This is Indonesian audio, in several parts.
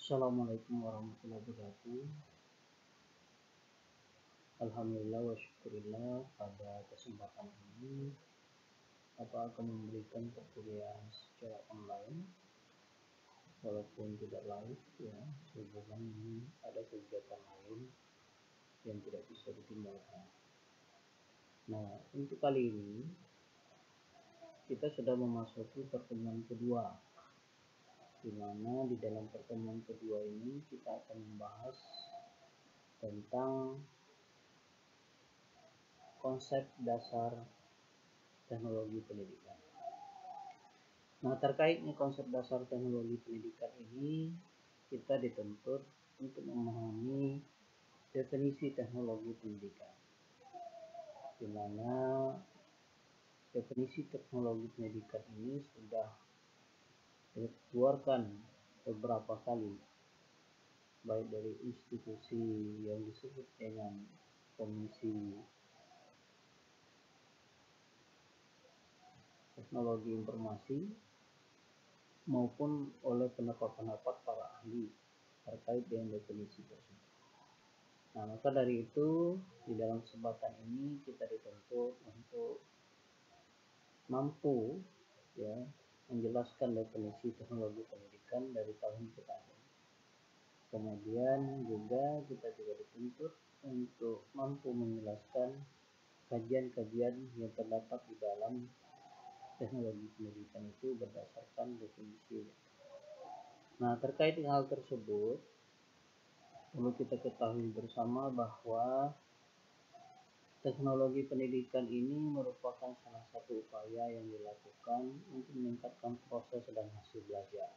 Assalamualaikum warahmatullahi wabarakatuh. Alhamdulillah wa syukurillah, pada kesempatan ini Bapak akan memberikan perkuliahan secara online walaupun tidak live ya, sehubungan ini ada kegiatan lain yang tidak bisa ditinggalkan. Nah, untuk kali ini kita sudah memasuki pertemuan kedua, di mana di dalam pertemuan kedua ini kita akan membahas tentang konsep dasar teknologi pendidikan. Nah, terkaitnya konsep dasar teknologi pendidikan ini, kita dituntut untuk memahami definisi teknologi pendidikan, di mana definisi teknologi pendidikan ini sudah dikeluarkan beberapa kali, baik dari institusi yang disebut dengan Komisi Teknologi Informasi maupun oleh pendapat-pendapat para ahli terkait dengan definisi tersebut. Nah, maka dari itu di dalam kesempatan ini kita dituntut untuk mampu ya menjelaskan definisi teknologi pendidikan dari tahun ke tahun. Kemudian juga kita dituntut untuk mampu menjelaskan kajian-kajian yang terdapat di dalam teknologi pendidikan itu berdasarkan definisi. Nah, terkait dengan hal tersebut, perlu kita ketahui bersama bahwa teknologi pendidikan ini merupakan salah satu upaya yang dilakukan untuk meningkatkan proses dan hasil belajar.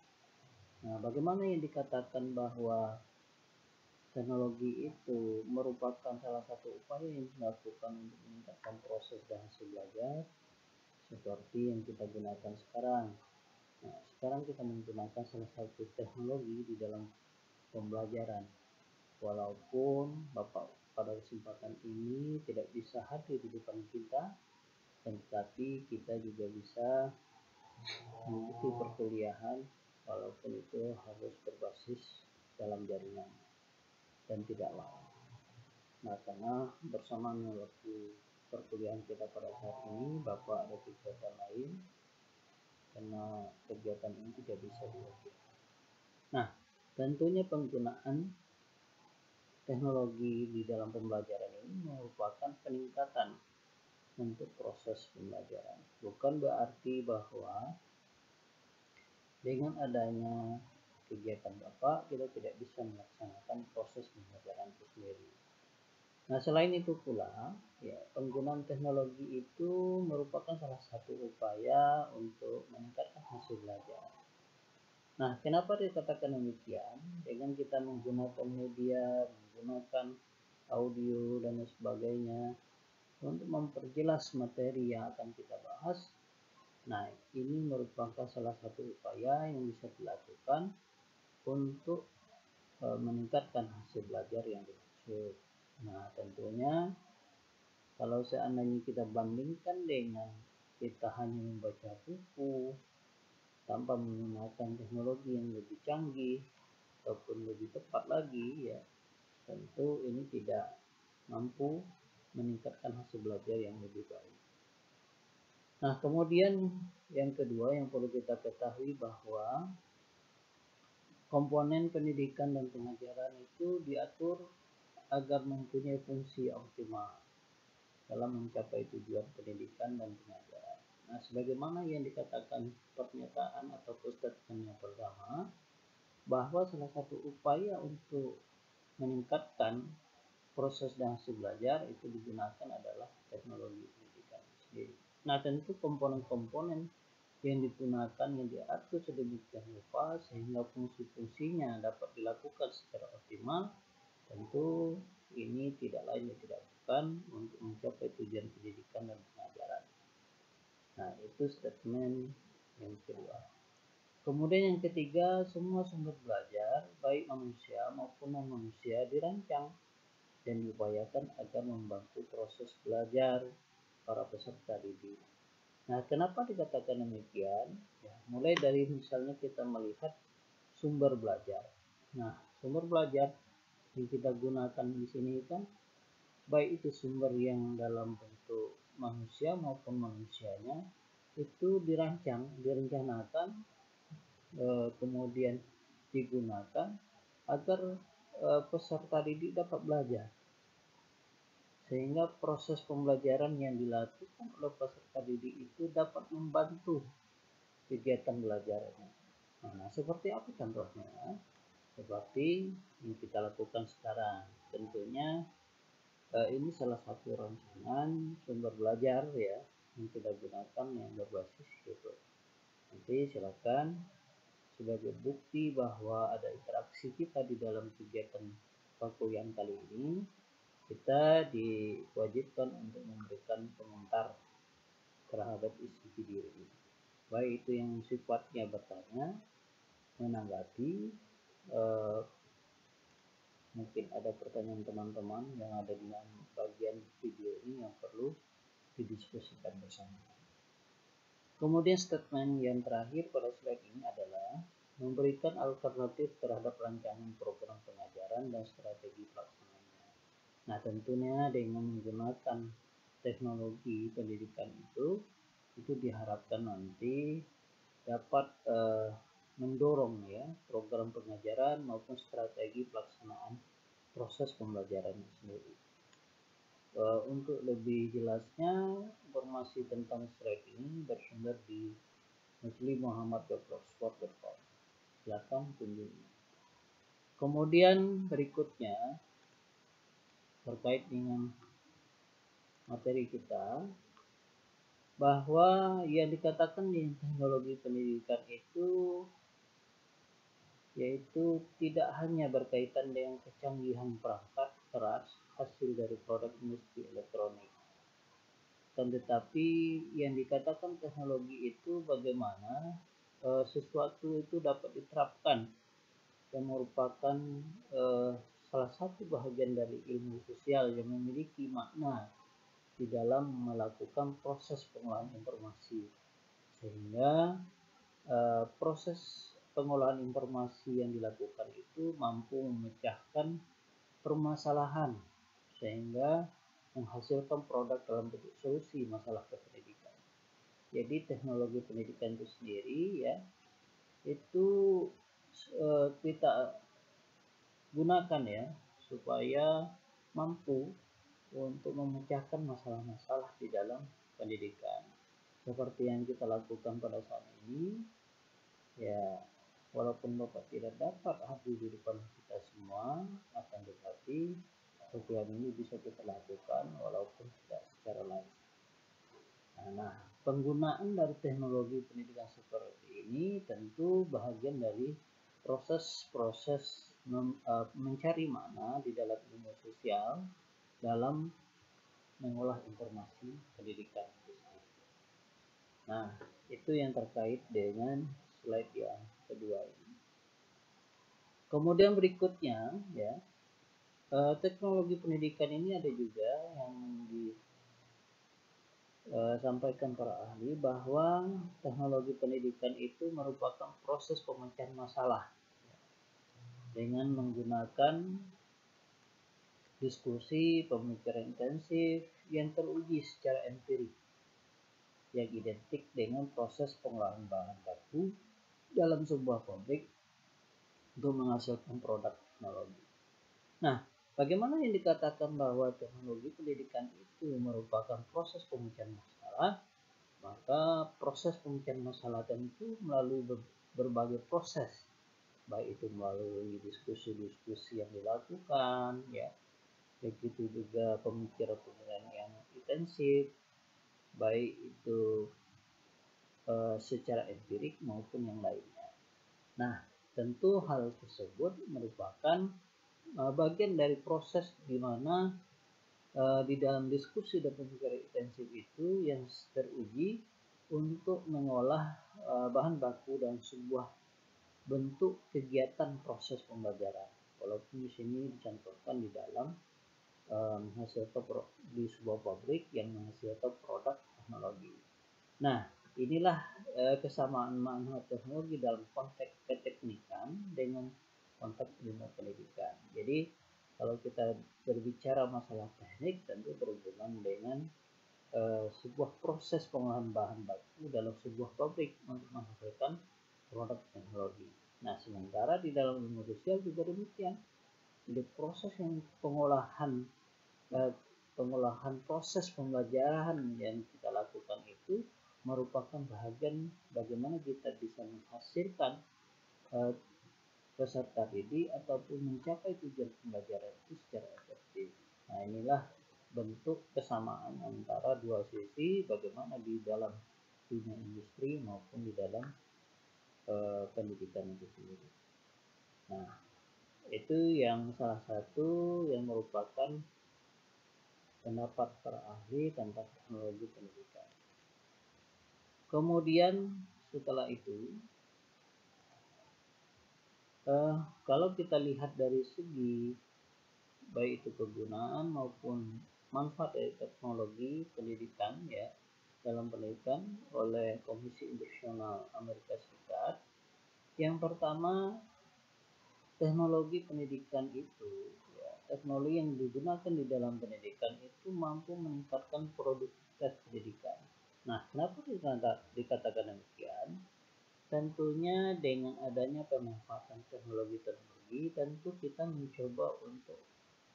Nah, bagaimana yang dikatakan bahwa teknologi itu merupakan salah satu upaya yang dilakukan untuk meningkatkan proses dan hasil belajar seperti yang kita gunakan sekarang. Nah, sekarang kita menggunakan salah satu teknologi di dalam pembelajaran. Walaupun Bapak pada kesempatan ini tidak bisa hadir di depan kita, tetapi kita juga bisa mengikuti perkuliahan walaupun itu harus berbasis dalam jaringan dan tidak live. Nah, karena bersamaan waktu perkuliahan kita pada saat ini, Bapak ada kegiatan lain, karena kegiatan ini tidak bisa dihadiri. Nah, tentunya penggunaan teknologi di dalam pembelajaran ini merupakan peningkatan untuk proses pembelajaran. Bukan berarti bahwa dengan adanya kegiatan Bapak kita tidak bisa melaksanakan proses pembelajaran itu sendiri. Nah, selain itu pula, ya, penggunaan teknologi itu merupakan salah satu upaya untuk meningkatkan hasil belajar. Nah, kenapa dikatakan demikian? Dengan kita menggunakan media, menggunakan audio dan sebagainya untuk memperjelas materi yang akan kita bahas. Nah, ini merupakan salah satu upaya yang bisa dilakukan untuk meningkatkan hasil belajar yang dimaksud. Nah, tentunya kalau seandainya kita bandingkan dengan kita hanya membaca buku tanpa menggunakan teknologi yang lebih canggih ataupun lebih tepat lagi, ya tentu ini tidak mampu meningkatkan hasil belajar yang lebih baik. Nah, kemudian yang kedua yang perlu kita ketahui bahwa komponen pendidikan dan pengajaran itu diatur agar mempunyai fungsi optimal dalam mencapai tujuan pendidikan dan pengajaran. Nah, sebagaimana yang dikatakan pernyataan atau statement yang pertama, bahwa salah satu upaya untuk meningkatkan proses dan hasil belajar itu digunakan adalah teknologi pendidikan sendiri. Nah, tentu komponen-komponen yang digunakan yang diatur sedemikian rupa sehingga fungsi-fungsinya dapat dilakukan secara optimal. Tentu ini tidak lain dan tidak bukan untuk mencapai tujuan pendidikan dan pengajaran. Nah, itu statement yang kedua. Kemudian yang ketiga, semua sumber belajar baik manusia maupun non-manusia dirancang dan diupayakan agar membantu proses belajar para peserta didik. Nah, kenapa dikatakan demikian? Ya, mulai dari misalnya kita melihat sumber belajar. Nah, sumber belajar yang kita gunakan di sini kan baik itu sumber yang dalam bentuk manusia maupun manusianya itu direncanakan, kemudian digunakan agar peserta didik dapat belajar, sehingga proses pembelajaran yang dilakukan oleh peserta didik itu dapat membantu kegiatan belajarnya. Nah, seperti apa contohnya? Seperti yang kita lakukan sekarang. Tentunya ini salah satu rancangan sumber belajar ya yang kita gunakan yang berbasis YouTube. Nanti silakan sebagai bukti bahwa ada interaksi kita di dalam kegiatan perkuliahan kali ini, kita diwajibkan untuk memberikan komentar terhadap isi video ini. Baik itu yang sifatnya bertanya, menanggapi, mungkin ada pertanyaan teman-teman yang ada di bagian video ini yang perlu didiskusikan bersama. Kemudian statement yang terakhir pada slide ini adalah memberikan alternatif terhadap rancangan program pengajaran dan strategi pelaksanaannya. Nah, tentunya dengan menggunakan teknologi pendidikan itu diharapkan nanti dapat mendorong ya program pengajaran maupun strategi pelaksanaan proses pembelajaran sendiri. Untuk lebih jelasnya informasi tentang slide ini bersumber di muslimmuhammad.blogspot.com. Silakan kunjungi. Kemudian berikutnya terkait dengan materi kita, bahwa yang dikatakan di teknologi pendidikan itu yaitu tidak hanya berkaitan dengan kecanggihan perangkat keras hasil dari produk industri elektronik, tetapi yang dikatakan teknologi itu bagaimana sesuatu itu dapat diterapkan yang merupakan salah satu bahagian dari ilmu sosial yang memiliki makna di dalam melakukan proses pengolahan informasi, sehingga proses pengolahan informasi yang dilakukan itu mampu memecahkan permasalahan sehingga menghasilkan produk dalam bentuk solusi masalah pendidikan. Jadi teknologi pendidikan itu sendiri ya itu kita gunakan ya supaya mampu untuk memecahkan masalah-masalah di dalam pendidikan. Seperti yang kita lakukan pada saat ini, ya walaupun Bapak tidak dapat hadir di depan kita semua, akan tetapi program ini bisa kita lakukan walaupun tidak secara live. Nah, penggunaan dari teknologi pendidikan seperti ini tentu bahagian dari proses-proses mencari makna di dalam ilmu sosial dalam mengolah informasi pendidikan. Nah, itu yang terkait dengan slide yang kedua ini. Kemudian berikutnya ya, teknologi pendidikan ini ada juga yang disampaikan para ahli bahwa teknologi pendidikan itu merupakan proses pemecahan masalah dengan menggunakan diskusi, pemikiran intensif yang teruji secara empirik, yang identik dengan proses pengolahan bahan baku dalam sebuah pabrik untuk menghasilkan produk teknologi. Nah, bagaimana yang dikatakan bahwa teknologi pendidikan itu merupakan proses pemecahan masalah? Maka proses pemecahan masalah tentu melalui berbagai proses, baik itu melalui diskusi-diskusi yang dilakukan, ya, begitu juga pemikiran yang intensif, baik itu secara empirik maupun yang lainnya. Nah, tentu hal tersebut merupakan bagian dari proses di mana di dalam diskusi dan pemikiran intensif itu yang teruji untuk mengolah bahan baku dan sebuah bentuk kegiatan proses pembelajaran. Walaupun di sini dicontohkan di dalam menghasilkan di sebuah pabrik yang menghasilkan produk teknologi. Nah, inilah kesamaan makna teknologi dalam konteks keteknikan dengan konteks ilmu pendidikan. Jadi kalau kita berbicara masalah teknik tentu berhubungan dengan sebuah proses pengolahan bahan baku dalam sebuah pabrik untuk menghasilkan produk teknologi. Nah, sementara di dalam ilmu sosial juga demikian. Jadi proses yang pengolahan proses pembelajaran yang kita lakukan itu merupakan bagian bagaimana kita bisa menghasilkan peserta didik ataupun mencapai tujuan pembelajaran itu secara efektif. Nah, inilah bentuk kesamaan antara dua sisi, bagaimana di dalam dunia industri maupun di dalam pendidikan itu sendiri. Nah, itu yang salah satu yang merupakan pendapat para ahli tentang teknologi pendidikan. Kemudian setelah itu, kalau kita lihat dari segi baik itu kegunaan maupun manfaat dari teknologi pendidikan ya dalam pendidikan oleh Komisi Internasional Amerika Serikat. Yang pertama, teknologi pendidikan itu ya, teknologi yang digunakan di dalam pendidikan itu mampu meningkatkan produktivitas pendidikan. Nah, kenapa dikatakan demikian? Tentunya dengan adanya pemanfaatan teknologi tentu kita mencoba untuk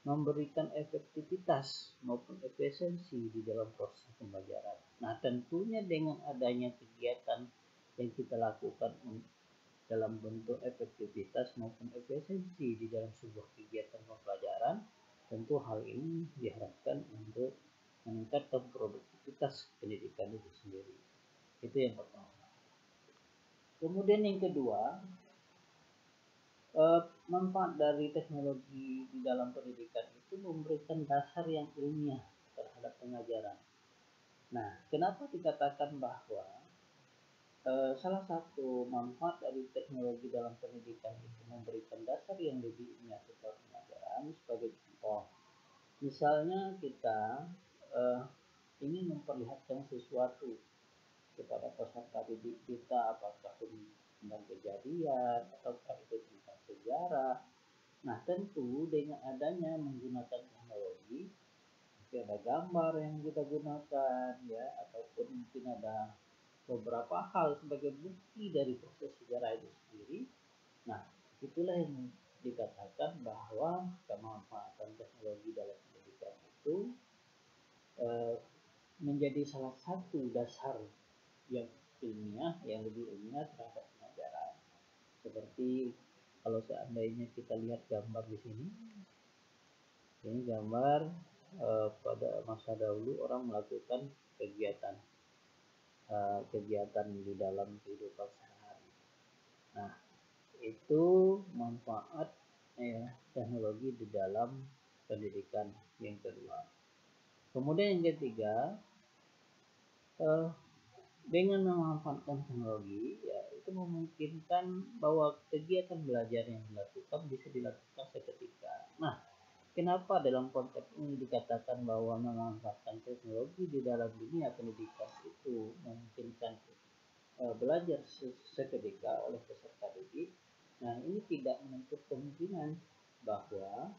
memberikan efektivitas maupun efisiensi di dalam proses pembelajaran. Nah, tentunya dengan adanya kegiatan yang kita lakukan dalam bentuk efektivitas maupun efisiensi di dalam sebuah kegiatan pembelajaran, tentu hal ini diharapkan untuk meningkatkan produktivitas pendidikan itu sendiri. Itu yang pertama. Kemudian yang kedua, manfaat dari teknologi di dalam pendidikan itu memberikan dasar yang ilmiah terhadap pengajaran. Nah, kenapa dikatakan bahwa salah satu manfaat dari teknologi dalam pendidikan itu memberikan dasar yang lebih ilmiah terhadap pengajaran? Sebagai contoh, misalnya kita ingin memperlihatkan sesuatu kepada peserta didik kita, apakah tentang kejadian ataukah itu tentang sejarah. Nah, tentu dengan adanya menggunakan teknologi, ada gambar yang kita gunakan ya, ataupun mungkin ada beberapa hal sebagai bukti dari proses sejarah itu sendiri. Nah, itulah yang dikatakan bahwa kemanfaatan teknologi dalam pendidikan itu menjadi salah satu dasar yang ilmiah, yang lebih ilmiah terhadap pengajaran. Seperti kalau seandainya kita lihat gambar di sini, ini gambar pada masa dahulu orang melakukan kegiatan di dalam kehidupan sehari. Nah, itu manfaat teknologi di dalam pendidikan yang kedua. Kemudian yang ketiga, dengan memanfaatkan teknologi ya itu memungkinkan bahwa kegiatan belajar yang dilakukan bisa dilakukan seketika. Nah, kenapa dalam konteks ini dikatakan bahwa memanfaatkan teknologi di dalam dunia pendidikan itu memungkinkan belajar seketika oleh peserta didik? Nah, ini tidak menutup kemungkinan bahwa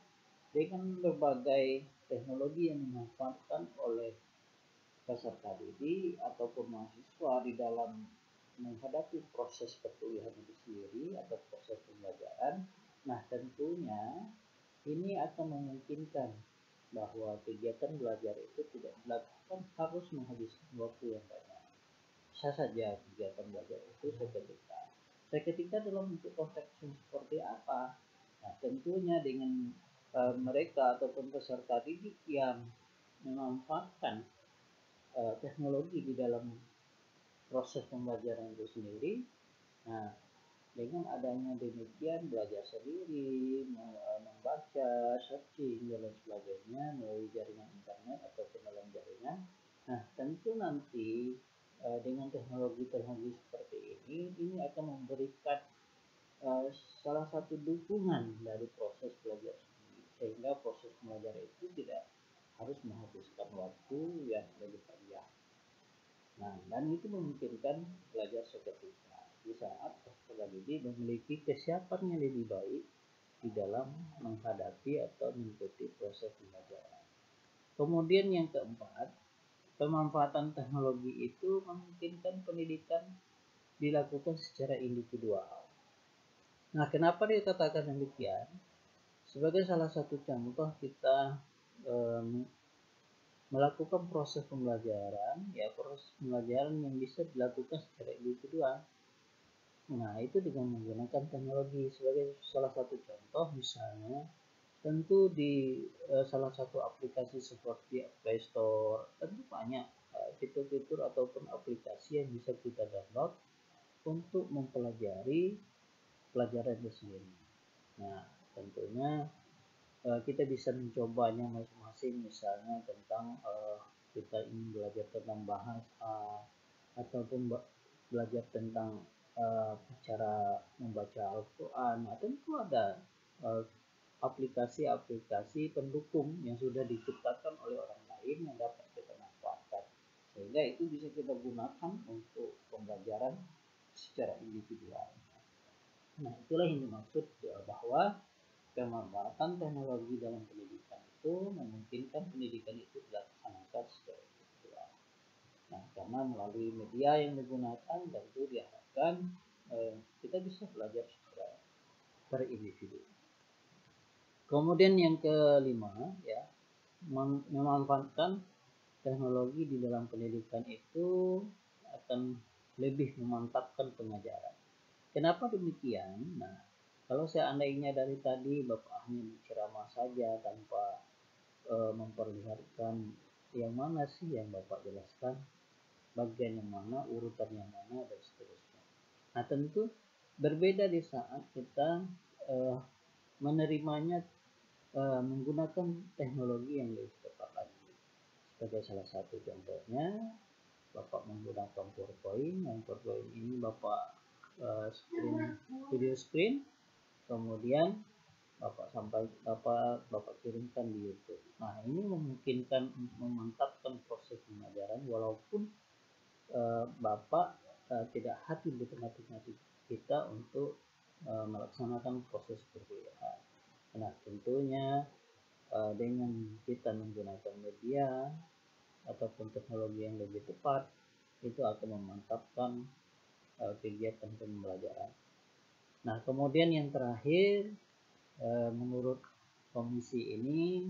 dengan berbagai teknologi yang dimanfaatkan oleh peserta didik ataupun mahasiswa di dalam menghadapi proses perkuliahan itu sendiri atau proses pembelajaran, nah tentunya ini akan memungkinkan bahwa kegiatan belajar itu tidak dilakukan harus menghabiskan waktu yang banyak. Bisa saja kegiatan belajar itu seketika dalam bentuk konteks seperti apa? Nah, tentunya dengan mereka ataupun peserta didik yang memanfaatkan teknologi di dalam proses pembelajaran itu sendiri. Nah, dengan adanya demikian belajar sendiri, membaca, searching dan sebagainya melalui jaringan internet ataupun dalam jaringan. Nah, tentu nanti dengan teknologi seperti ini akan memberikan salah satu dukungan dari proses belajar sendiri, sehingga proses belajar itu tidak harus menghabiskan waktu yang lebih panjang. Nah, dan itu memungkinkan belajar seketika di saat peserta didik memiliki kesiapan yang lebih baik di dalam menghadapi atau mengikuti proses pembelajaran. Kemudian yang keempat, pemanfaatan teknologi itu memungkinkan pendidikan dilakukan secara individual. Nah, kenapa dikatakan demikian? Sebagai salah satu contoh kita melakukan proses pembelajaran, ya proses pembelajaran yang bisa dilakukan secara individual. Nah, itu dengan menggunakan teknologi. Sebagai salah satu contoh, misalnya tentu di salah satu aplikasi seperti Play Store, tentu banyak fitur-fitur ataupun aplikasi yang bisa kita download untuk mempelajari pelajaran itu sendiri. Nah, tentunya kita bisa mencobanya masing-masing, misalnya tentang kita ingin belajar tentang bahasa ataupun belajar tentang cara membaca Al-Quran. Nah, tentu ada aplikasi-aplikasi pendukung yang sudah diciptakan oleh orang lain yang dapat kita manfaatkan, sehingga itu bisa kita gunakan untuk pembelajaran secara individual. Nah, itulah yang dimaksud bahwa pemanfaatan teknologi dalam pendidikan itu memungkinkan pendidikan itu dilaksanakan secara individual. Nah, karena melalui media yang digunakan tentu diharapkan kita bisa belajar secara berindividu. Kemudian yang kelima, ya, memanfaatkan teknologi di dalam pendidikan itu akan lebih memantapkan pengajaran. Kenapa demikian? Nah, kalau seandainya dari tadi Bapak hanya berceramah saja tanpa memperlihatkan yang mana sih yang Bapak jelaskan, bagian yang mana, urutan yang mana, dan seterusnya. Nah, tentu berbeda di saat kita menerimanya menggunakan teknologi yang lebih tepat lagi. Sebagai salah satu contohnya, Bapak menggunakan PowerPoint. Yang PowerPoint ini Bapak video screen, kemudian Bapak kirimkan di YouTube. Nah, ini memungkinkan memantapkan proses pembelajaran walaupun Bapak tidak hadir di tengah-tengah kita untuk melaksanakan proses perkuliahan. Nah, tentunya dengan kita menggunakan media ataupun teknologi yang lebih tepat, itu akan memantapkan kegiatan pembelajaran. Nah, kemudian yang terakhir, menurut komisi ini,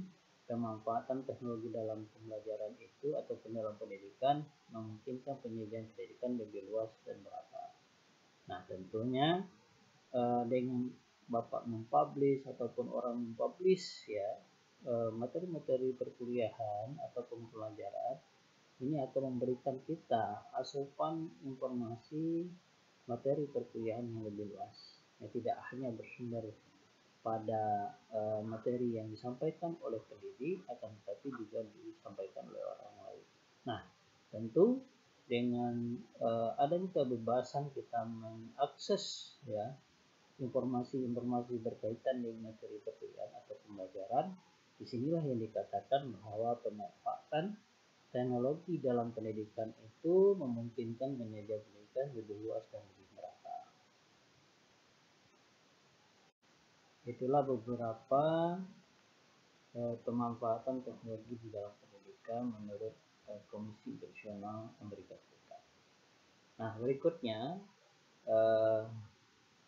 pemanfaatan teknologi dalam pembelajaran itu ataupun dalam pendidikan memungkinkan penyajian pendidikan lebih luas dan merata. Nah, tentunya dengan Bapak mempublish ataupun orang mempublish ya materi-materi perkuliahan ataupun pelajaran, ini akan memberikan kita asupan informasi materi perkuliahan yang lebih luas, ya, tidak hanya bersumber pada materi yang disampaikan oleh pendidik, akan tetapi juga disampaikan oleh orang lain. Nah, tentu dengan adanya kebebasan kita mengakses ya informasi-informasi berkaitan dengan materi perkuliahan atau pembelajaran, disinilah yang dikatakan bahwa pemanfaatan teknologi dalam pendidikan itu memungkinkan penyajian pendidikan lebih luas dan lebih merata. Itulah beberapa pemanfaatan teknologi di dalam pendidikan menurut Komisi Internasional Amerika Serikat. Nah, berikutnya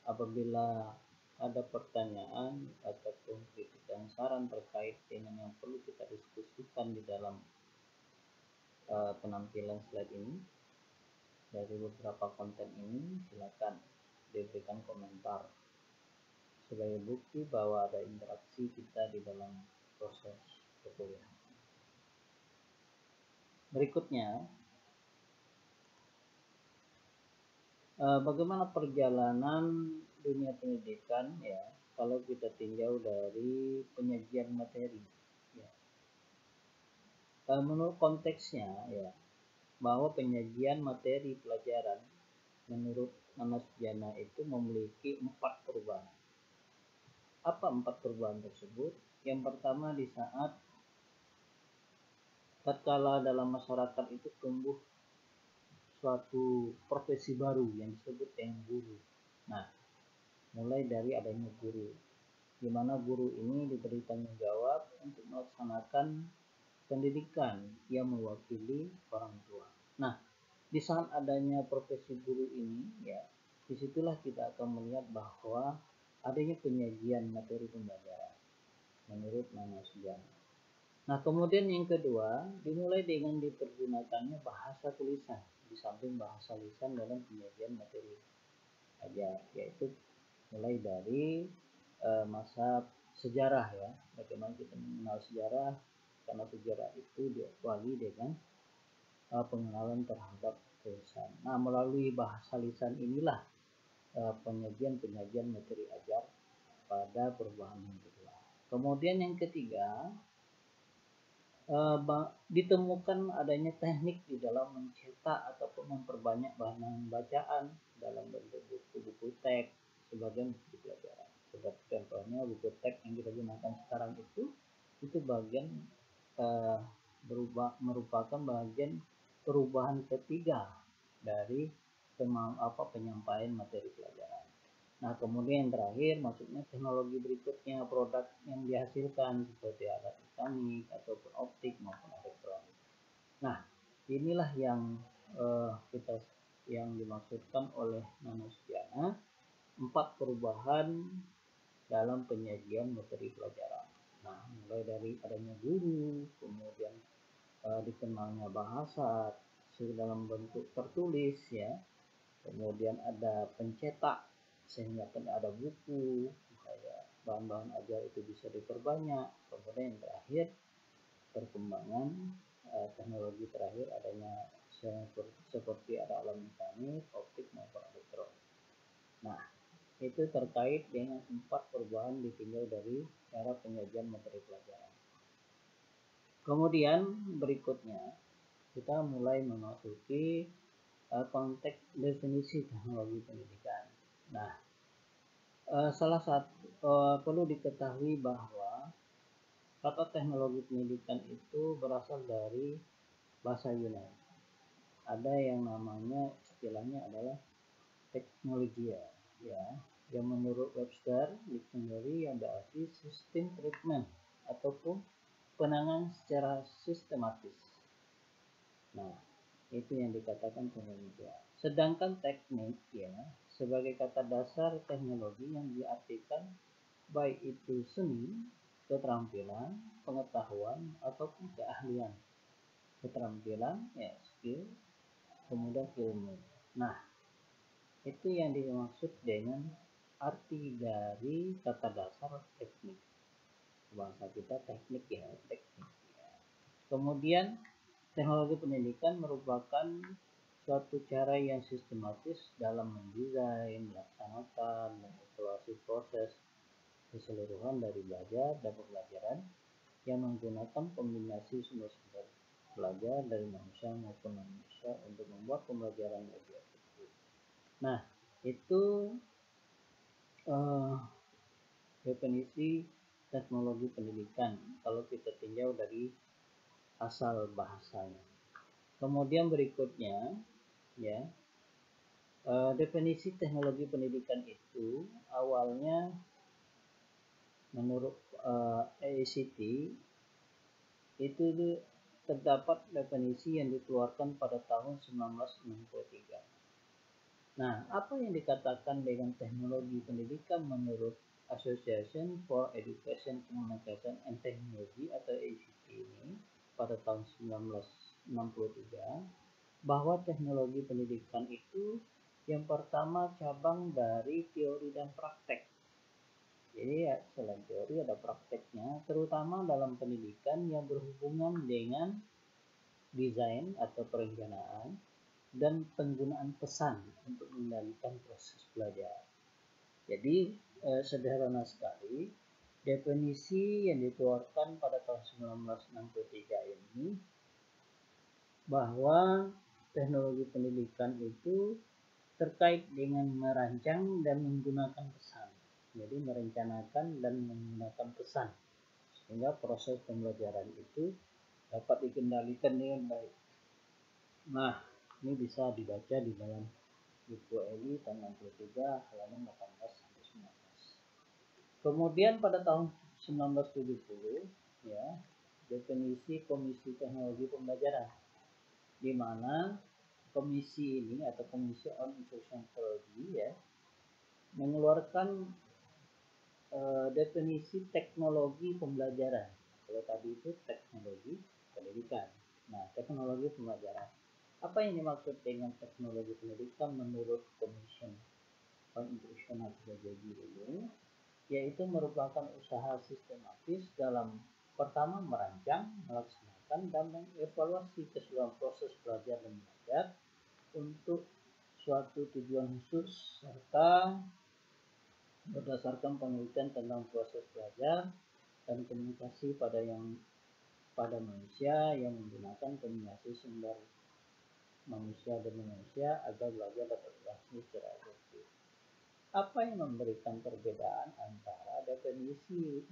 apabila ada pertanyaan ataupun kritik dan saran terkait dengan yang perlu kita diskusikan di dalam penampilan slide ini dari beberapa konten ini, silakan diberikan komentar sebagai bukti bahwa ada interaksi kita di dalam proses perkuliahan. Berikutnya, bagaimana perjalanan dunia pendidikan ya kalau kita tinjau dari penyajian materi ya. Menurut konteksnya ya, bahwa penyajian materi pelajaran menurut Nanas Jana itu memiliki 4 perubahan. Apa 4 perubahan tersebut? Yang pertama, di saat tatkala dalam masyarakat itu tumbuh suatu profesi baru yang disebut dengan guru. Nah, mulai dari adanya guru. di mana guru ini diberi tanggung jawab untuk melaksanakan pendidikan yang mewakili orang tua. Nah, di saat adanya profesi guru ini, ya, disitulah kita akan melihat bahwa adanya penyajian materi pembelajaran menurut Nana Sujana. Nah, kemudian yang kedua, dimulai dengan dipergunakannya bahasa tulisan di samping bahasa lisan dalam penyajian materi ajar, yaitu mulai dari masa sejarah, ya, bagaimana kita mengenal sejarah, karena sejarah itu diawali dengan pengenalan terhadap tulisan. Nah, melalui bahasa lisan inilah penyajian materi ajar pada perubahan yang kedua. Kemudian yang ketiga, ditemukan adanya teknik di dalam mencetak ataupun memperbanyak bahan bacaan dalam bentuk buku-buku teks sebagian buku pelajaran. Seperti contohnya buku teks yang kita gunakan sekarang itu bagian merupakan bagian perubahan ketiga dari penyampaian materi pelajaran. Nah, kemudian yang terakhir masuknya teknologi berikutnya, produk yang dihasilkan seperti alat mekanik ataupun optik maupun elektronik. Nah, inilah yang yang dimaksudkan oleh Nana Sujana, 4 perubahan dalam penyajian materi pelajaran. Nah, mulai dari adanya guru, kemudian dikenalnya bahasa dalam bentuk tertulis, ya, kemudian ada pencetak sehingga ada buku, kayak bahan-bahan ajar itu bisa diperbanyak. Kemudian yang terakhir perkembangan teknologi terakhir adanya seperti ada alat mekanik, optik maupun elektronik. Nah, itu terkait dengan 4 perubahan ditinjau dari cara penyajian materi pelajaran. Kemudian berikutnya kita mulai memasuki konteks definisi teknologi pendidikan. Nah, salah satu perlu diketahui bahwa kata teknologi pendidikan itu berasal dari bahasa Yunani. Ada yang namanya istilahnya adalah teknologia, ya, yang menurut Webster Dictionary yang berarti sistem treatment ataupun penanganan secara sistematis. Nah, itu yang dikatakan teknologi. Sedangkan teknik, ya, sebagai kata dasar teknologi yang diartikan baik itu seni, keterampilan, pengetahuan ataupun keahlian. Keterampilan, ya, skill, kemudian ilmu. Nah, itu yang dimaksud dengan arti dari kata dasar teknik. Bahasa kita teknik, ya, teknik. Ya. Kemudian teknologi pendidikan merupakan suatu cara yang sistematis dalam mendesain, melaksanakan, mengevaluasi proses keseluruhan dari belajar dan pembelajaran yang menggunakan kombinasi sumber-sumber belajar dari manusia maupun manusia untuk membuat pembelajaran lebih efektif. Nah, itu definisi teknologi pendidikan kalau kita tinjau dari asal bahasanya. Kemudian berikutnya, ya, definisi teknologi pendidikan itu awalnya menurut AICTE itu terdapat definisi yang dikeluarkan pada tahun 1963. Nah, apa yang dikatakan dengan teknologi pendidikan menurut Association for Education, Communication and Technology atau AICTE ini pada tahun 1963, bahwa teknologi pendidikan itu yang pertama cabang dari teori dan praktek. Jadi, ya, selain teori ada prakteknya, terutama dalam pendidikan yang berhubungan dengan desain atau perencanaan dan penggunaan pesan untuk mengendalikan proses belajar. Jadi, sederhana sekali, definisi yang dikeluarkan pada tahun 1963 ini bahwa teknologi pendidikan itu terkait dengan merancang dan menggunakan pesan. Jadi merencanakan dan menggunakan pesan sehingga proses pembelajaran itu dapat dikendalikan dengan baik. Nah, ini bisa dibaca di dalam buku Eli tahun 63 halaman 18 sampai 19. Kemudian pada tahun 1970 ya, definisi Komisi Teknologi Pembelajaran, di mana komisi ini atau Komisi on Instruction Technology ya mengeluarkan definisi teknologi pembelajaran. Kalau tadi itu teknologi pendidikan. Nah, teknologi pembelajaran. Apa yang dimaksud dengan teknologi pendidikan menurut Commission on Instructional Technology ini? Yaitu merupakan usaha sistematis dalam pertama merancang, melaksanakan, dan mengevaluasi keseluruhan proses belajar dan mengajar untuk suatu tujuan khusus serta berdasarkan penelitian tentang proses belajar dan komunikasi pada manusia yang menggunakan komunikasi sumber manusia dan manusia agar belajar dapat berlangsung secara efektif. Apa yang memberikan perbedaan antara definisi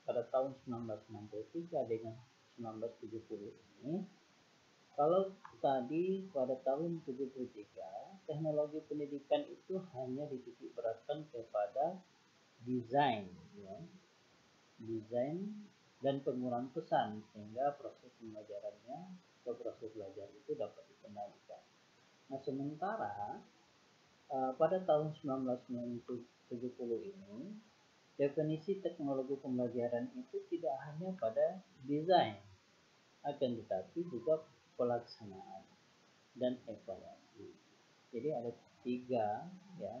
pada tahun 1963 dengan 1970 ini? Kalau tadi pada tahun 73, teknologi pendidikan itu hanya dititik beratkan kepada desain, ya, desain dan penggunaan pesan sehingga proses pembelajarannya atau proses belajar itu dapat dikendalikan. Nah, sementara pada tahun 1970 ini, definisi teknologi pembelajaran itu tidak hanya pada desain, akan tetapi juga pelaksanaan dan evaluasi. Jadi ada tiga ya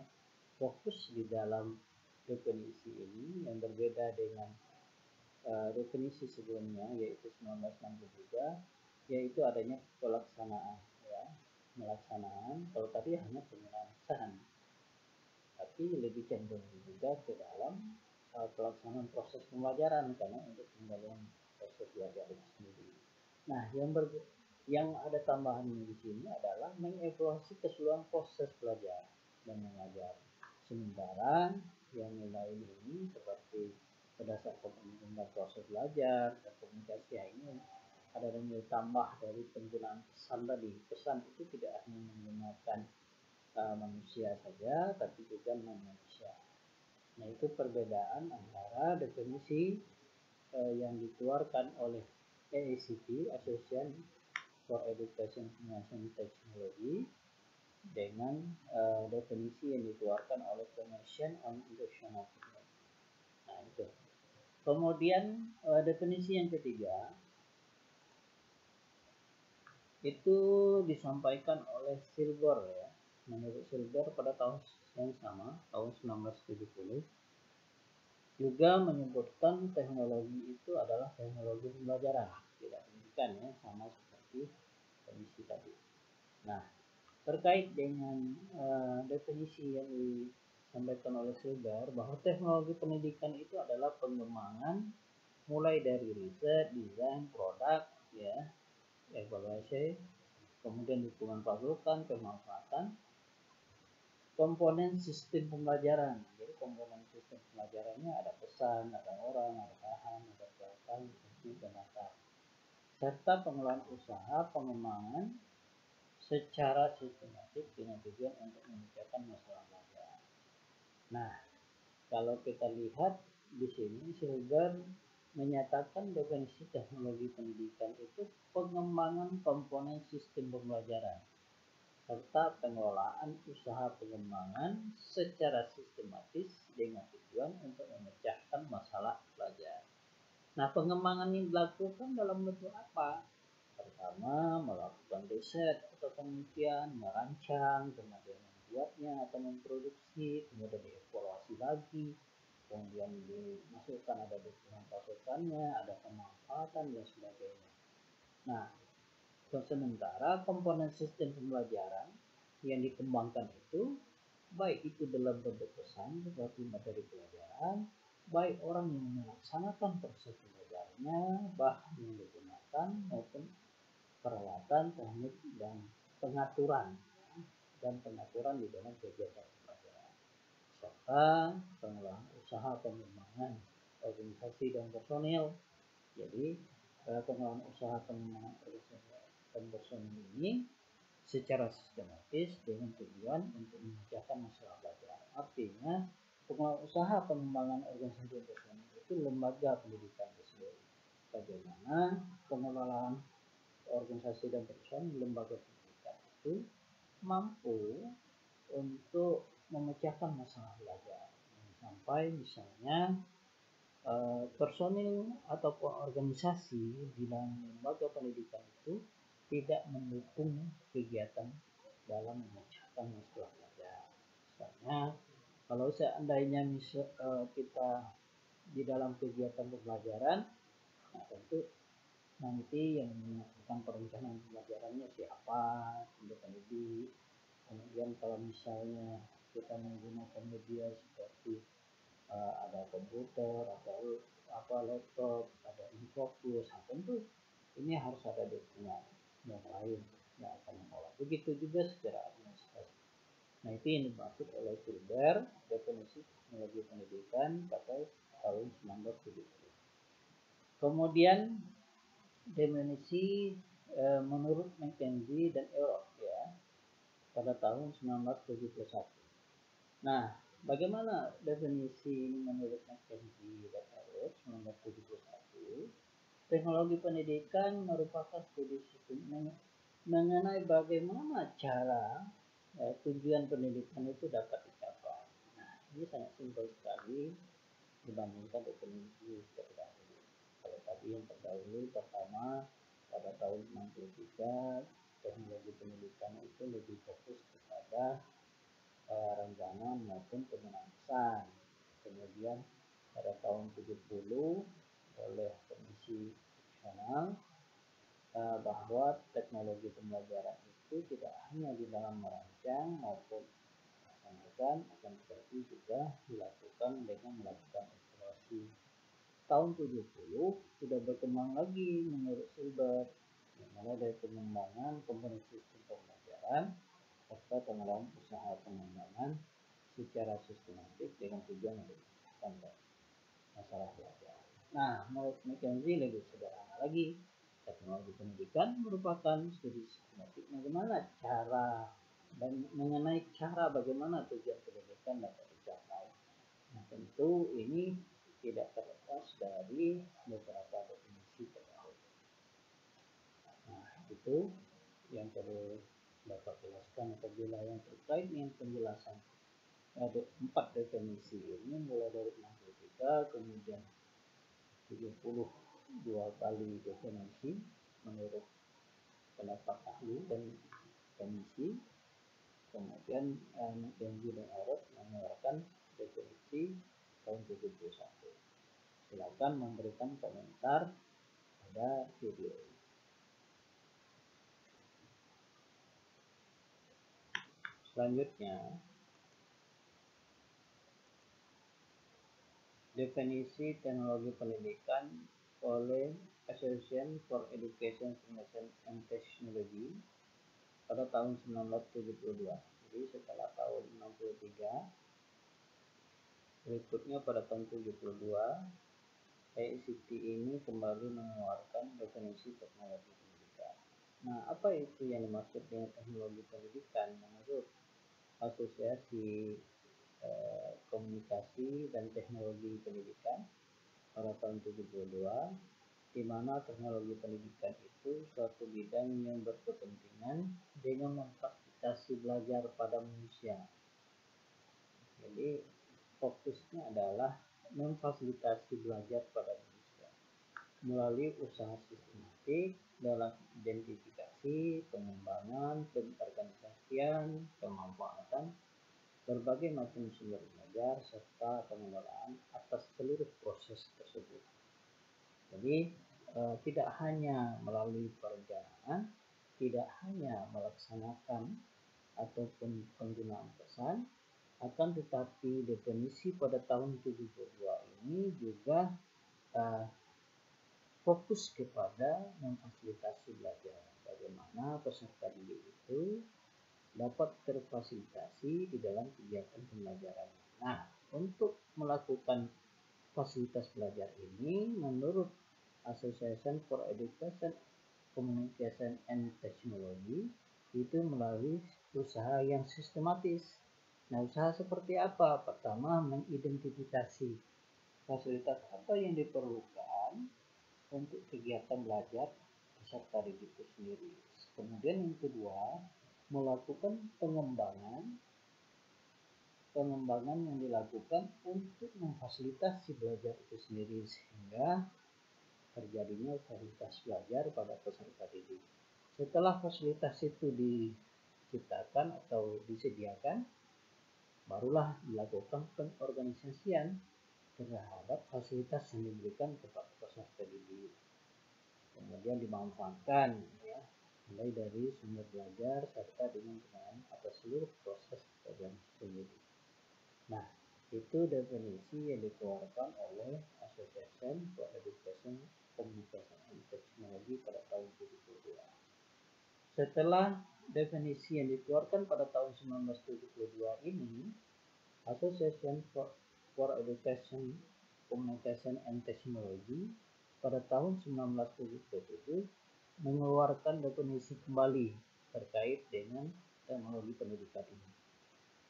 fokus di dalam definisi ini yang berbeda dengan definisi sebelumnya yaitu 1963, yaitu adanya pelaksanaan ya melaksanaan. Kalau tadi hanya penggunaan pesan, tapi lebih cenderung juga ke dalam pelaksanaan proses pembelajaran karena untuk pengendalian proses belajar itu sendiri. Nah, yang ada tambahan di sini adalah mengevaluasi keseluruhan proses belajar dan mengajar. Sementara yang lain ini seperti berdasarkan penggunaan proses belajar dan komunikasi ini ada nilai tambah dari penggunaan pesan tadi. Pesan itu tidak hanya menggunakan manusia saja, tapi juga non manusia. Nah, itu perbedaan antara definisi yang dikeluarkan oleh AICT, Association for Education Information Technology, dengan definisi yang dikeluarkan oleh Commission on Instructional Technology. Nah, itu. Kemudian definisi yang ketiga itu disampaikan oleh Silber ya. Menurut Silber pada tahun yang sama, tahun 1970, juga menyebutkan teknologi itu adalah teknologi pembelajaran, tidak pendidikan ya, sama seperti definisi tadi. Nah, terkait dengan definisi yang disampaikan oleh Silber bahwa teknologi pendidikan itu adalah pengembangan mulai dari riset, desain, produk, ya, evaluasi, kemudian dukungan pasukan, pemanfaatan, komponen sistem pembelajaran. Jadi komponen sistem pembelajarannya ada pesan, ada orang, ada bahan, ada peralatan, dan latar. Serta pengelolaan usaha pengembangan secara sistematik dengan tujuan untuk memecahkan masalah belajar. Nah, kalau kita lihat di sini Silber menyatakan definisi teknologi pendidikan itu pengembangan komponen sistem pembelajaran serta pengelolaan usaha pengembangan secara sistematis dengan tujuan untuk memecahkan masalah belajar. Nah, pengembangan ini dilakukan dalam bentuk apa? Pertama, melakukan riset atau penelitian, merancang, kemudian membuatnya atau memproduksi, kemudian dievaluasi lagi, kemudian dimasukkan ada dukungan pasukannya, ada pemanfaatan dan sebagainya. Nah, sementara komponen sistem pembelajaran yang dikembangkan itu baik itu dalam bentuk pesan seperti materi pelajaran, baik orang yang melaksanakan proses belajarnya, bahan yang digunakan maupun peralatan, teknik dan pengaturan di dalam kegiatan pembelajaran serta pengelolaan usaha pengembangan organisasi dan personil. Jadi pengelolaan usaha pengembangan organisasi dan personil ini secara sistematis dengan tujuan untuk memecahkan masalah belajar. Artinya Usaha pengembangan organisasi personil itu lembaga pendidikan tersebut. Bagaimana pengelolaan organisasi dan personil lembaga pendidikan itu mampu untuk memecahkan masalah belajar sampai misalnya personil ataupun organisasi di dalam lembaga pendidikan itu tidak mendukung kegiatan dalam memecahkan masalah belajar. Misalnya kalau seandainya kita di dalam kegiatan pembelajaran, nah tentu nanti yang melakukan perencanaan pembelajarannya siapa, pendidik. Kemudian kalau misalnya kita menggunakan media seperti ada komputer, ada laptop, ada infocus, nah tentu ini harus ada dokumen yang lain yang akan mengolah. Begitu juga secara administrasi. Nah itu yang dimaksud oleh Hilbert, definisi teknologi pendidikan pada tahun 1970. Kemudian definisi menurut McKinsey dan Europe ya pada tahun 1971. Nah, bagaimana definisi ini menurut McKinsey dan Europe 1971? Teknologi pendidikan merupakan studi sistem mengenai bagaimana cara tujuan pendidikan itu dapat dicapai. Nah, ini sangat simpel sekali dibandingkan definisi terdahulu. Kalau tadi yang terdahulu pertama pada tahun 63 teknologi pendidikan itu lebih fokus kepada rancangan maupun penyelenggaraan. Kemudian pada tahun 70 oleh Komisi Nasional bahwa teknologi pembelajaran itu tidak hanya di dalam merancang maupun melaksanakan, akan tetapi juga dilakukan dengan melakukan evaluasi. Tahun 70 sudah berkembang lagi menurut Hilbert, mulai dari pengembangan komponen sistem pembelajaran serta pengelolaan usaha pengembangan secara sistematik dengan tujuan untuk memecahkan masalah belajar. Nah, menurut McKinsey lebih sederhana lagi. Teknologi pendidikan merupakan studi sistematik bagaimana cara dan mengenai cara bagaimana tujuan pendidikan dapat dicapai. Nah, tentu ini tidak terlepas dari beberapa definisi terdahulu. Nah, itu yang perlu dapat jelaskan apabila yang terkait dengan penjelasan ada 4 definisi ini mulai dari 63 kemudian 72 kali definisi menurut pendapat ahli dan komisi. Kemudian McKinsey dan Europe mengeluarkan definisi tahun 71. Silakan memberikan komentar pada video ini. Selanjutnya, definisi teknologi pendidikan oleh Association for Education, Information and Technology pada tahun 1972. Jadi setelah tahun 63, berikutnya pada tahun 72, AICT ini kembali mengeluarkan definisi teknologi pendidikan. Nah, apa itu yang dimaksud dengan teknologi pendidikan menurut Asosiasi Komunikasi dan Teknologi Pendidikan pada tahun 72, di mana teknologi pendidikan itu suatu bidang yang berkepentingan dengan memfasilitasi belajar pada manusia. Jadi fokusnya adalah memfasilitasi belajar pada manusia melalui usaha sistematik dalam identifikasi, pengembangan, pengorganisasian, pemanfaatan berbagai macam sumber belajar serta pengelolaan atas seluruh proses tersebut. Jadi tidak hanya melalui perencanaan, tidak hanya melaksanakan ataupun penggunaan pesan, akan tetapi definisi pada tahun 72 ini juga fokus kepada memfasilitasi belajar. Bagaimana peserta didik itu dapat terfasilitasi di dalam kegiatan pembelajaran. Nah, untuk melakukan fasilitas belajar ini, menurut Association for Education, Communication and Technology, itu melalui usaha yang sistematis Nah, usaha seperti apa? Pertama, mengidentifikasi fasilitas apa yang diperlukan untuk kegiatan belajar peserta didik itu sendiri. Kemudian yang kedua, melakukan pengembangan yang dilakukan untuk memfasilitasi belajar itu sendiri sehingga terjadinya fasilitas belajar pada peserta didik. Setelah fasilitas itu diciptakan atau disediakan, barulah dilakukan pengorganisasian terhadap fasilitas yang diberikan kepada peserta didik. Kemudian dimanfaatkan, ya, mulai dari sumber belajar serta dengan penggunaan atas seluruh proses program studi. Nah, itu definisi yang dikeluarkan oleh Association for Education, Communication and Technology pada tahun 1972. Setelah definisi yang dikeluarkan pada tahun 1972 ini, Association for Education, Communication and Technology pada tahun 1977 mengeluarkan definisi kembali terkait dengan teknologi pendidikan ini,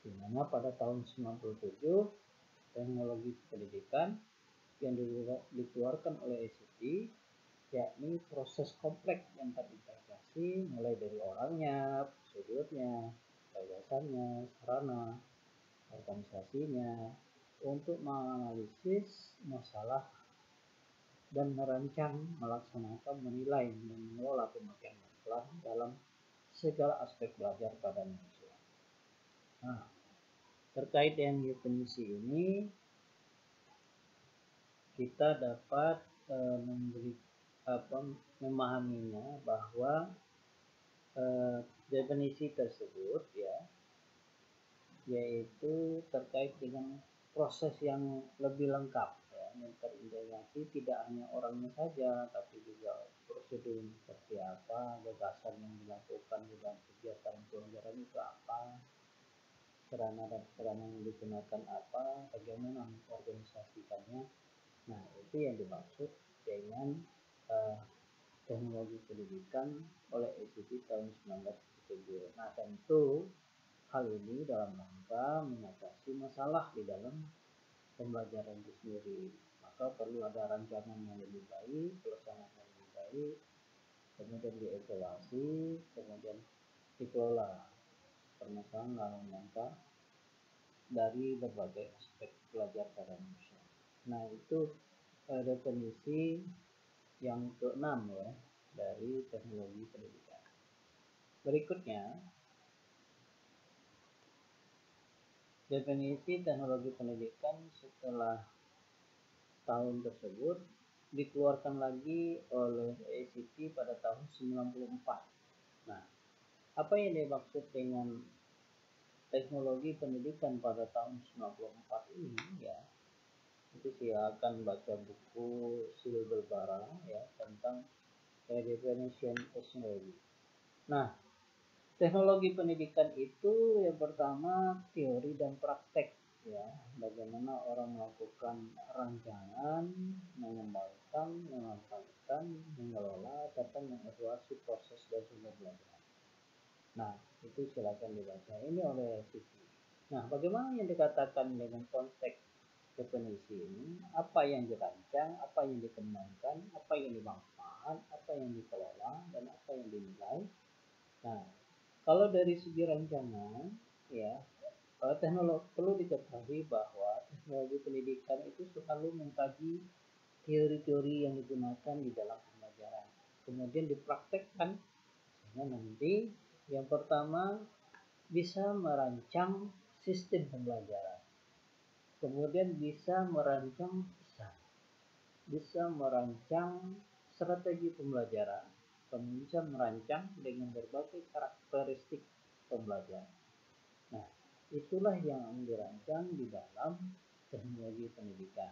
di mana pada tahun 1997 teknologi pendidikan yang dikeluarkan oleh ICT yakni proses kompleks yang terintegrasi mulai dari orangnya, prosedurnya, gagasannya, sarana, organisasinya untuk menganalisis masalah dan merancang, melaksanakan, menilai, dan mengelola pemakaian masalah dalam segala aspek belajar pada manusia. Nah, terkait dengan definisi ini, kita dapat memahaminya bahwa definisi tersebut ya yaitu terkait dengan proses yang lebih lengkap ya, yang terintegrasi tidak hanya orangnya saja tapi juga prosedur seperti apa, gagasan yang dilakukan dalam kegiatan pembelajaran itu apa, sarana dan sarana yang digunakan apa, bagaimana mengorganisasikannya. Nah, itu yang dimaksud dengan teknologi pendidikan oleh ICT tahun 1977. Nah, tentu hal ini dalam rangka mengatasi masalah di dalam pembelajaran itu sendiri. Maka perlu ada rancangan yang lebih baik, pelaksanaan yang lebih baik, kemudian dievaluasi, kemudian dikelola permasalahan dalam rangka dari berbagai aspek belajar pada manusia. Nah, itu definisi yang keenam ya dari teknologi pendidikan. Berikutnya, definisi teknologi pendidikan setelah tahun tersebut dikeluarkan lagi oleh ICT pada tahun 1994. Nah, apa yang dimaksud dengan teknologi pendidikan pada tahun 1994 ini ya? Itu silakan baca buku Silberbara ya tentang Definition Technology. Nah, teknologi pendidikan itu yang pertama teori dan praktek ya, bagaimana orang melakukan rancangan, mengembangkan, memanfaatkan, mengelola, serta mengevaluasi proses dan sumber belajar. Nah, itu silakan dibaca ini oleh Sisi. Nah, bagaimana yang dikatakan dengan konteks definisi ini? Apa yang dirancang, apa yang dikembangkan, apa yang dimanfaat, apa yang dikelola, dan apa yang dinilai. Nah, kalau dari segi rancangan, ya, teknologi perlu diketahui bahwa teknologi pendidikan itu selalu mengkaji teori-teori yang digunakan di dalam pembelajaran, kemudian dipraktekkan sehingga nanti yang pertama bisa merancang sistem pembelajaran, kemudian bisa merancang pesan, bisa merancang strategi pembelajaran, kemudian bisa merancang dengan berbagai karakteristik pembelajaran. Nah, itulah yang dirancang di dalam teknologi pendidikan,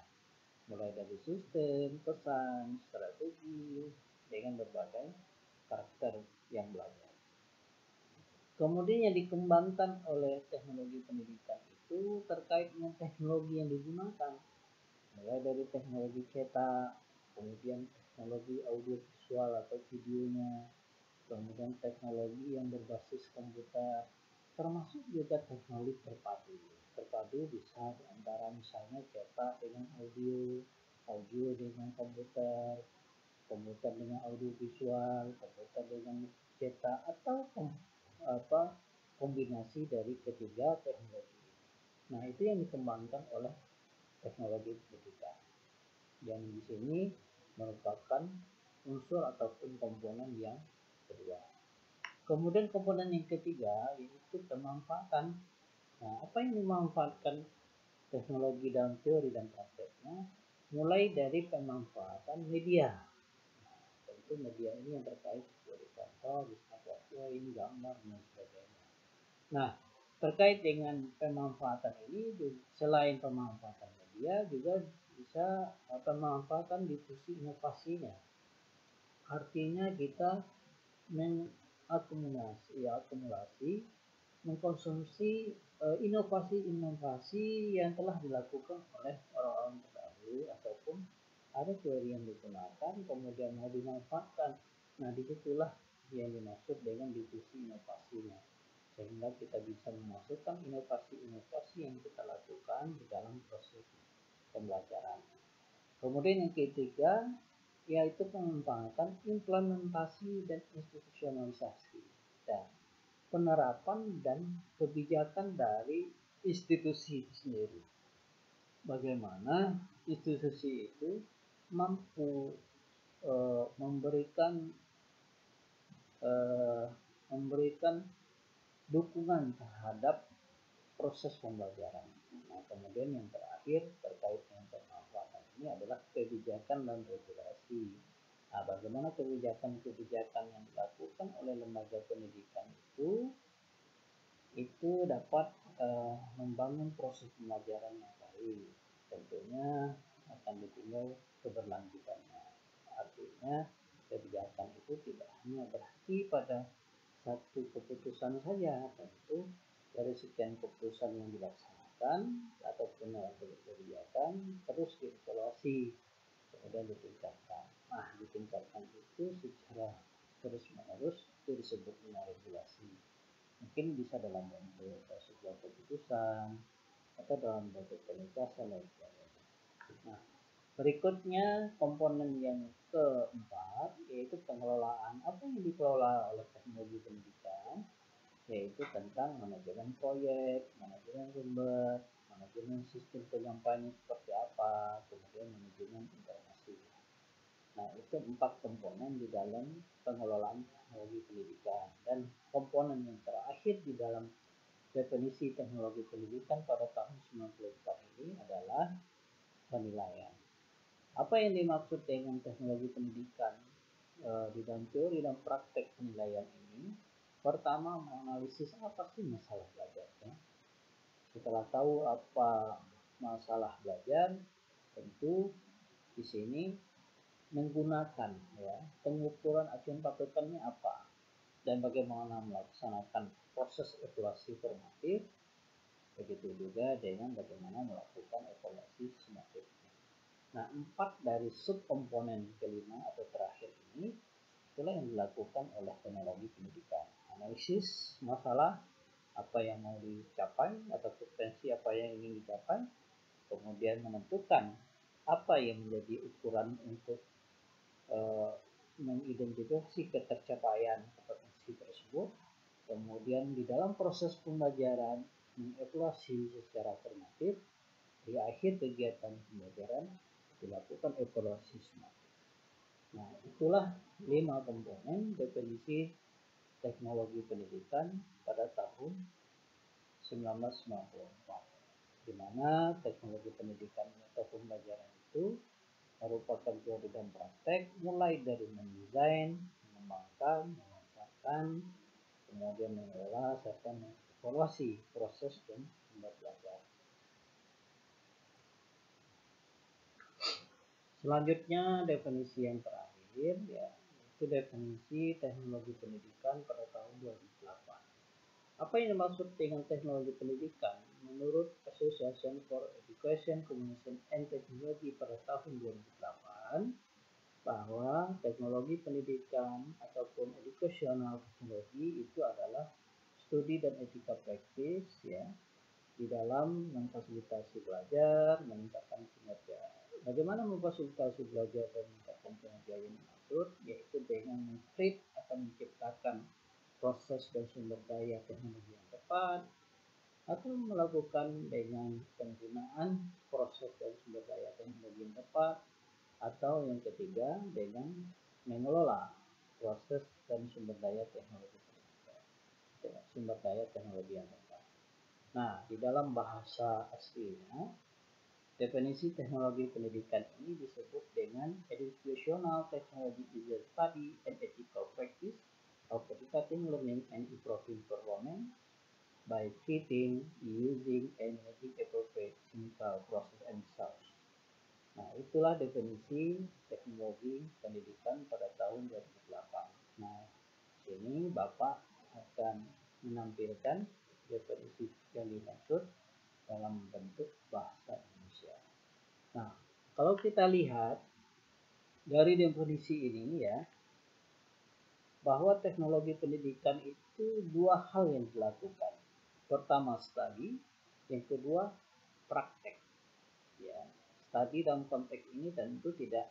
mulai dari sistem, pesan, strategi, dengan berbagai karakter yang belajar. Kemudian yang dikembangkan oleh teknologi pendidikan itu terkait dengan teknologi yang digunakan, mulai dari teknologi cetak, kemudian teknologi audiovisual atau videonya, kemudian teknologi yang berbasis komputer, termasuk juga teknologi terpadu. Terpadu bisa antara misalnya cetak dengan audio, audio dengan komputer, komputer dengan audio visual, komputer dengan cetak, atau kombinasi dari ketiga teknologi. Nah, itu yang dikembangkan oleh teknologi pendidikan. Yang di sini merupakan unsur ataupun komponen yang kedua. Kemudian komponen yang ketiga yaitu pemanfaatan. Nah, apa yang dimanfaatkan teknologi dalam teori dan prakteknya? Mulai dari pemanfaatan media. Nah, tentu media ini yang terkait seperti contoh, bisa PowerPoint, gambar, dan sebagainya. Nah, terkait dengan pemanfaatan ini, selain pemanfaatan media, juga bisa pemanfaatan difusi inovasinya. Artinya kita akumulasi, mengkonsumsi inovasi-inovasi yang telah dilakukan oleh orang-orang terdahulu ataupun ada teori yang digunakan kemudian mau dimanfaatkan. Nah, disitulah yang dimaksud dengan difusi inovasinya, sehingga kita bisa memasukkan inovasi-inovasi yang kita lakukan di dalam proses pembelajaran. Kemudian yang ketiga yaitu pengembangan implementasi dan institusionalisasi dan penerapan dan kebijakan dari institusi itu sendiri. Bagaimana institusi itu mampu memberikan dukungan terhadap proses pembelajaran. Nah, kemudian yang terakhir terkait dengan pemanfaatan ini adalah kebijakan dan regulasi. Nah, bagaimana kebijakan-kebijakan yang dilakukan oleh lembaga pendidikan itu dapat membangun proses pembelajaran yang baik. Tentunya akan ditinggal keberlanjutannya. Artinya kebijakan itu tidak hanya berhenti pada satu keputusan saja, tentu dari sekian keputusan yang dilaksanakan ataupun kebijakan terus dievaluasi kemudian ditingkatkan. Nah, ditingkatkan itu secara terus menerus itu disebut dengan regulasi. Mungkin bisa dalam bentuk sebuah keputusan atau dalam bentuk penugasan dan sebagainya. Nah, berikutnya komponen yang keempat yaitu pengelolaan. Apa yang dikelola oleh teknologi pendidikan? Yaitu tentang manajemen proyek, manajemen sumber, manajemen sistem penyampaian seperti apa, kemudian manajemen informasi. Nah, itu 4 komponen di dalam pengelolaan teknologi pendidikan. Dan komponen yang terakhir di dalam definisi teknologi pendidikan pada tahun 1994 ini adalah penilaian. Apa yang dimaksud dengan teknologi pendidikan di dalam teori dan praktek penilaian ini? Pertama, menganalisis apa sih masalah belajarnya. Setelah tahu apa masalah belajar, tentu di sini menggunakan pengukuran acuan patokannya apa dan bagaimana melaksanakan proses evaluasi formatif, begitu juga dengan bagaimana melakukan evaluasi sumatif. Nah, 4 dari subkomponen kelima atau terakhir ini itulah yang dilakukan oleh teknologi pendidikan. Analisis masalah, apa yang mau dicapai atau potensi apa yang ingin dicapai, kemudian menentukan apa yang menjadi ukuran untuk mengidentifikasi ketercapaian potensi tersebut, kemudian di dalam proses pembelajaran mengevaluasi secara formatif, di akhir kegiatan pembelajaran dilakukan evaluasi sumatif. Nah, itulah 5 komponen definisi teknologi pendidikan pada tahun 1994, di mana teknologi pendidikan atau pembelajaran itu merupakan teori dan praktek mulai dari mendesain, mengembangkan, memanfaatkan, kemudian mengelola serta mengevaluasi proses dan pembelajaran. Selanjutnya definisi yang terakhir yaitu definisi teknologi pendidikan pada tahun 2008. Apa yang dimaksud dengan teknologi pendidikan? Menurut Association for Education, Communication and Technology pada tahun 2008, bahwa teknologi pendidikan ataupun educational technology itu adalah studi dan etika praktis ya di dalam memfasilitasi belajar, meningkatkan kinerja. Bagaimana memfasilitasi belajar dan meningkatkan kinerja yang dimaksud, yaitu dengan mengcreate atau menciptakan proses dan sumber daya teknologi yang tepat, atau melakukan dengan penggunaan proses dan sumber daya teknologi yang tepat, atau yang ketiga dengan mengelola proses dan sumber daya teknologi yang tepat. Nah, di dalam bahasa aslinya, definisi teknologi pendidikan ini disebut dengan educational technology is the study and ethical practice of educating, learning, and improving performance by treating, using, and making appropriate clinical process and results. Nah, itulah definisi teknologi pendidikan pada tahun 2008. Nah, sini Bapak akan menampilkan definisi yang dimaksud dalam bentuk bahasa Indonesia. Nah, kalau kita lihat dari definisi ini ya, bahwa teknologi pendidikan itu dua hal yang dilakukan. Pertama study, yang kedua praktek. Ya, study dalam konteks ini tentu tidak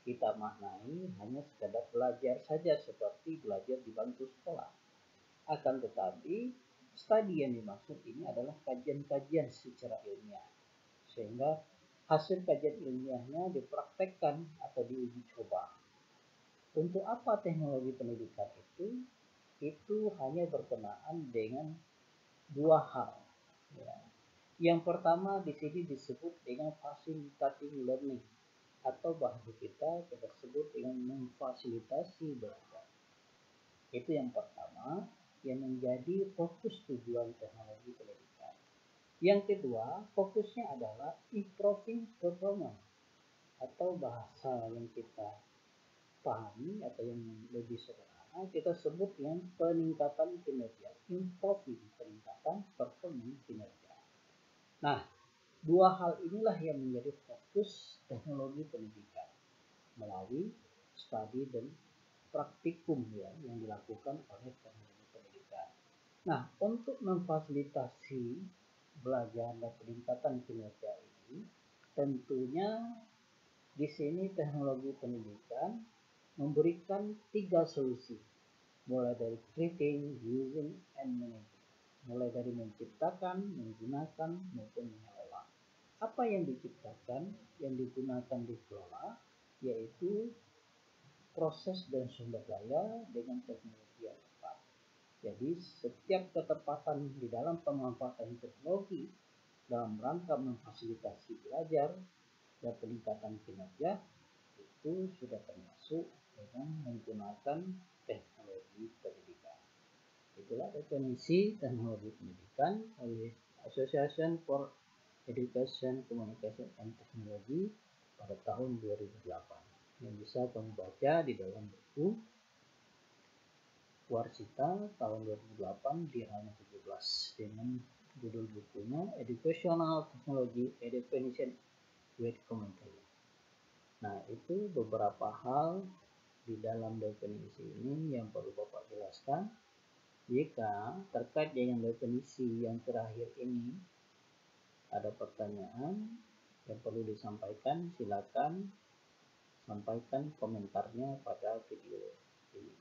kita maknai hanya sekadar belajar saja seperti belajar di bangku sekolah. Akan tetapi studi yang dimaksud ini adalah kajian-kajian secara ilmiah, sehingga hasil kajian ilmiahnya dipraktekkan atau diuji coba. Untuk apa teknologi pendidikan itu? Itu hanya berkenaan dengan dua hal. Ya. Yang pertama di sini disebut dengan facilitating learning, atau bahasa kita sebut dengan memfasilitasi belajar. Itu yang pertama yang menjadi fokus tujuan teknologi pendidikan. Yang kedua, fokusnya adalah improving performance, atau bahasa yang kita pahami atau yang lebih sederhana kita sebut dengan peningkatan kinerja, improving, peningkatan performance kinerja. Nah, dua hal inilah yang menjadi fokus teknologi pendidikan melalui studi dan praktikum ya yang dilakukan oleh teknologi pendidikan. Nah, untuk memfasilitasi belajar dan peningkatan kinerja ini, tentunya di sini teknologi pendidikan memberikan 3 solusi, mulai dari creating, using, and managing. Mulai dari menciptakan, menggunakan, maupun mengelola. Apa yang diciptakan, yang digunakan, dikelola, yaitu proses dan sumber daya dengan teknologi yang tepat. Jadi setiap ketepatan di dalam pemanfaatan teknologi dalam rangka memfasilitasi belajar dan peningkatan kinerja itu sudah termasuk dengan menggunakan teknologi pendidikan. Itulah definisi teknologi pendidikan oleh Association for Education, Communication, and Technology pada tahun 2008 yang bisa kamu baca di dalam buku Warsita tahun 2008 di halaman 17 dengan judul bukunya Educational Technology a Definition with Commentary. Nah, itu beberapa hal di dalam definisi ini yang perlu Bapak jelaskan. Jika terkait dengan definisi yang terakhir ini ada pertanyaan yang perlu disampaikan, silakan sampaikan komentarnya pada video ini.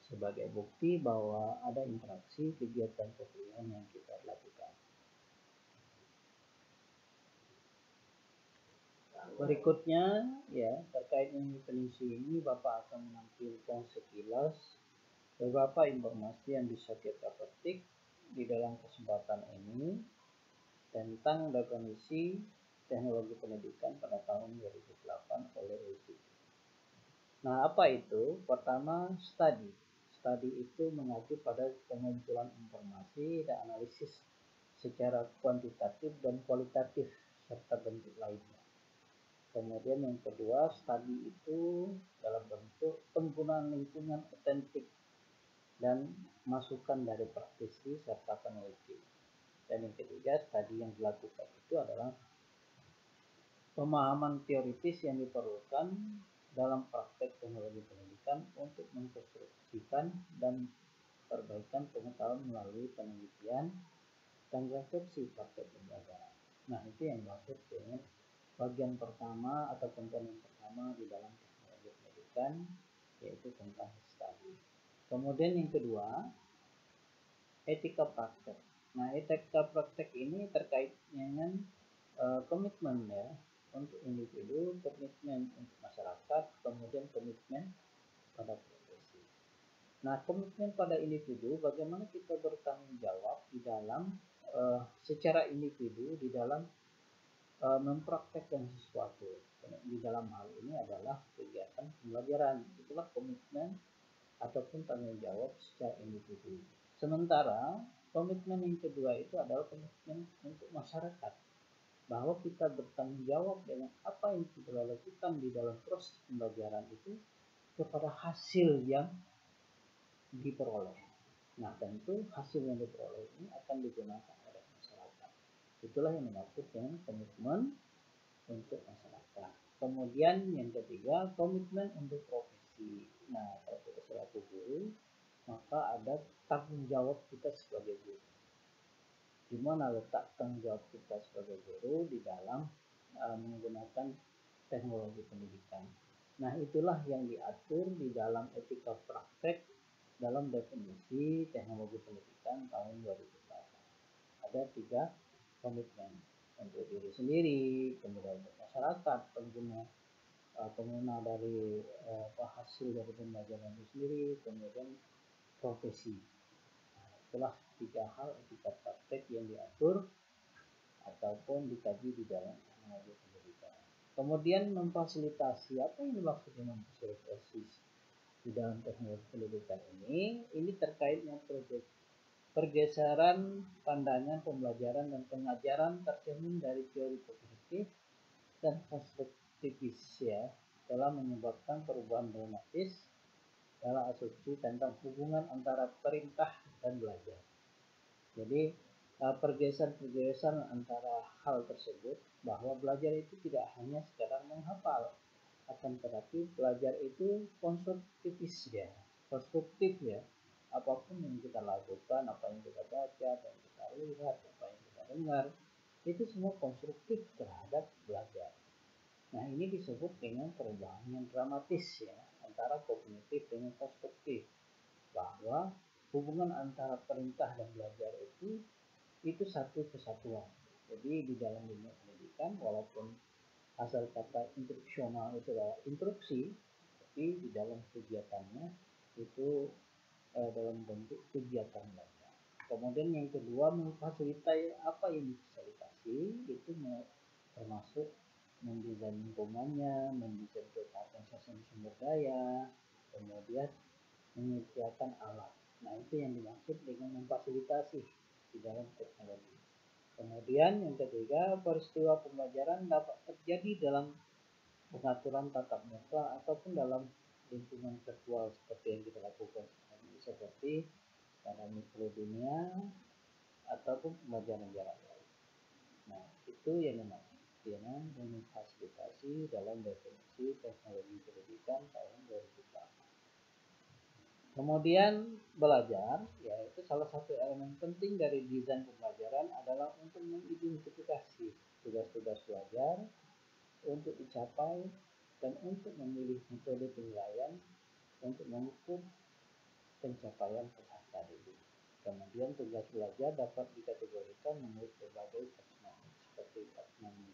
Sebagai bukti bahwa ada interaksi kegiatan perkuliahan yang kita lakukan. Berikutnya ya, terkait dengan definisi ini Bapak akan menampilkan sekilas beberapa informasi yang bisa kita petik di dalam kesempatan ini tentang definisi teknologi pendidikan pada tahun 2008 oleh OECD. Nah, apa itu? Pertama, study. Study itu mengacu pada pengumpulan informasi dan analisis secara kuantitatif dan kualitatif serta bentuk lainnya. Kemudian yang kedua, study itu dalam bentuk penggunaan lingkungan otentik dan masukan dari praktisi serta peneliti. Dan yang ketiga, studi yang dilakukan itu adalah pemahaman teoritis yang diperlukan dalam praktek teknologi pendidikan untuk mengkonstruksikan dan perbaikan pengetahuan melalui penelitian dan refleksi praktek pembelajaran. Nah, itu yang dimaksud dengan bagian pertama atau komponen pertama di dalam teknologi pendidikan, yaitu tentang study. Kemudian yang kedua, etika praktek. Nah, etika praktek ini terkait dengan komitmen ya untuk individu, komitmen untuk masyarakat, kemudian komitmen pada profesi. Nah, komitmen pada individu, bagaimana kita bertanggung jawab di dalam secara individu di dalam mempraktekkan sesuatu. Di dalam hal ini adalah kegiatan pembelajaran. Itulah komitmen ataupun tanggung jawab secara individu. Sementara komitmen yang kedua itu adalah komitmen untuk masyarakat, bahwa kita bertanggung jawab dengan apa yang kita lakukan di dalam proses pembelajaran itu kepada hasil yang diperoleh. Nah, tentu hasil yang diperoleh ini akan digunakan oleh masyarakat. Itulah yang dimaksud dengan komitmen untuk masyarakat. Kemudian yang ketiga, komitmen untuk profesi. Nah, kalau kita selaku guru, maka ada tanggung jawab kita sebagai guru. Di mana letak tanggung jawab kita sebagai guru di dalam menggunakan teknologi pendidikan. Nah, itulah yang diatur di dalam etika praktek dalam definisi teknologi pendidikan tahun 2008. Ada 3 komitmen untuk diri sendiri, kemudian untuk masyarakat, pengguna dari hasil dari pembelajaran itu sendiri, kemudian profesi. Nah, itulah 3 hal etika praktek yang diatur ataupun dikaji di dalam teknologi pendidikan. Kemudian memfasilitasi, apa yang dimaksud dengan memfasilitasi di dalam teknologi pendidikan ini terkait dengan pergeseran pandangan pembelajaran dan pengajaran tercermin dari teori kognitif dan konstruktivis ya, telah menyebabkan perubahan dramatis dalam asumsi tentang hubungan antara perintah dan belajar. Jadi pergeseran antara hal tersebut, bahwa belajar itu tidak hanya sekadar menghafal, akan tetapi belajar itu konstruktif ya. Apapun yang kita lakukan, apa yang kita baca, apa yang kita lihat, apa yang kita dengar, itu semua konstruktif terhadap belajar. Nah, ini disebut dengan perubahan yang dramatis ya, antara kognitif dengan konstruktif, bahwa hubungan antara perintah dan belajar itu satu kesatuan. Jadi di dalam dunia pendidikan, walaupun asal kata instruksional itu adalah instruksi, tapi di dalam kegiatannya itu dalam bentuk kegiatan belajar. Kemudian yang kedua, memfasilitasi. Apa yang difasilitasi itu termasuk mendesain lingkungannya, mendesain kompensasi sumber daya, kemudian menyediakan alat. Nah, itu yang dimaksud dengan memfasilitasi di dalam teknologi. Kemudian yang ketiga, peristiwa pembelajaran dapat terjadi dalam pengaturan tatap muka ataupun dalam lingkungan virtual seperti yang kita lakukan seperti pada mikro dunia ataupun pembelajaran jarak jauh. Nah, itu yang dimaksud dengan memfasilitasi dalam definisi teknologi pendidikan tahun 2008. Kemudian belajar, yaitu salah satu elemen penting dari desain pembelajaran adalah untuk mengidentifikasi tugas-tugas belajar untuk dicapai dan untuk memilih metode penilaian untuk mengukur pencapaian peserta didik. Kemudian tugas belajar dapat dikategorikan menurut berbagai taksonomi seperti taksonomi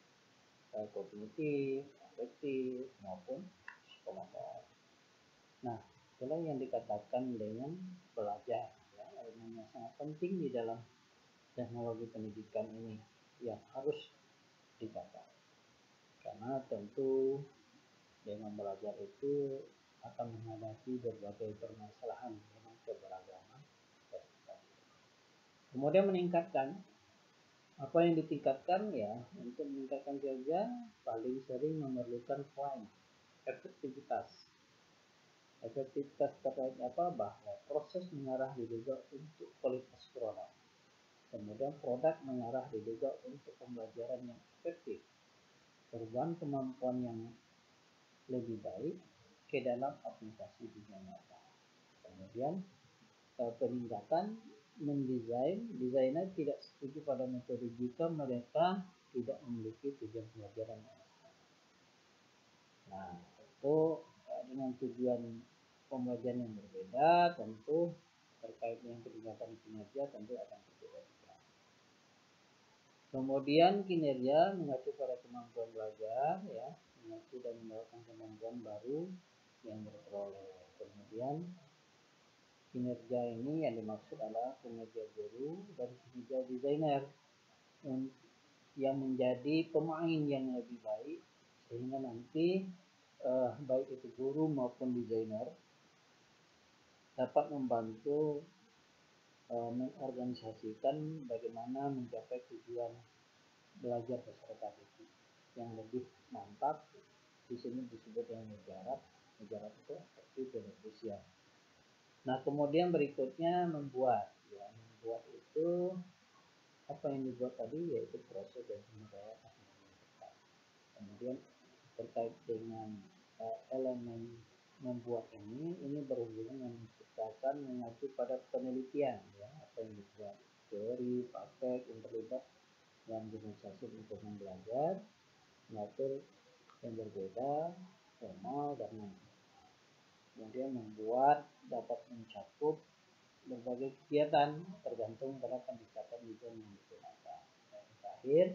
kognitif, afektif maupun psikomotor. Nah, itulah yang dikatakan dengan belajar ya, elemen yang sangat penting di dalam teknologi pendidikan ini yang harus dicapai. Karena tentu dengan belajar itu akan menghadapi berbagai permasalahan dengan keberagaman. Kemudian meningkatkan, apa yang ditingkatkan ya, untuk meningkatkan kerja paling sering memerlukan poin efektivitas terkait apa, bahwa proses mengarah diduga untuk kualitas produk, kemudian produk mengarah diduga untuk pembelajaran yang efektif, perubahan kemampuan yang lebih baik ke dalam aplikasi dunia nyata. Kemudian peningkatan mendesain, desainer tidak setuju pada metode jika mereka tidak memiliki tujuan pembelajaran. Nah, itu dengan tujuan pembelajaran yang berbeda, tentu terkait dengan peningkatan kinerja tentu akan berbeda. Kemudian kinerja mengacu pada kemampuan belajar, ya, mengacu dan mendapatkan kemampuan baru yang diperoleh. Kemudian kinerja ini yang dimaksud adalah kinerja guru dan kinerja desainer yang menjadi pemain yang lebih baik, sehingga nanti baik itu guru maupun desainer dapat membantu mengorganisasikan bagaimana mencapai tujuan belajar peserta didik yang lebih mantap. Di sini disebut dengan mujarab itu efektif dan efisien. Nah, kemudian berikutnya membuat itu apa yang dibuat tadi, yaitu proses dan sumber daya teknologi. Kemudian terkait dengan elemen membuat ini berhubungan dengan menciptakan mengacu pada penelitian, ya, apa yang dibuat teori, praktek yang terlibat dalam organisasi lingkungan belajar, mengatur yang berbeda, formal dan non. Kemudian membuat dapat mencakup berbagai kegiatan tergantung pada pendekatan desain yang digunakan. Dan terakhir,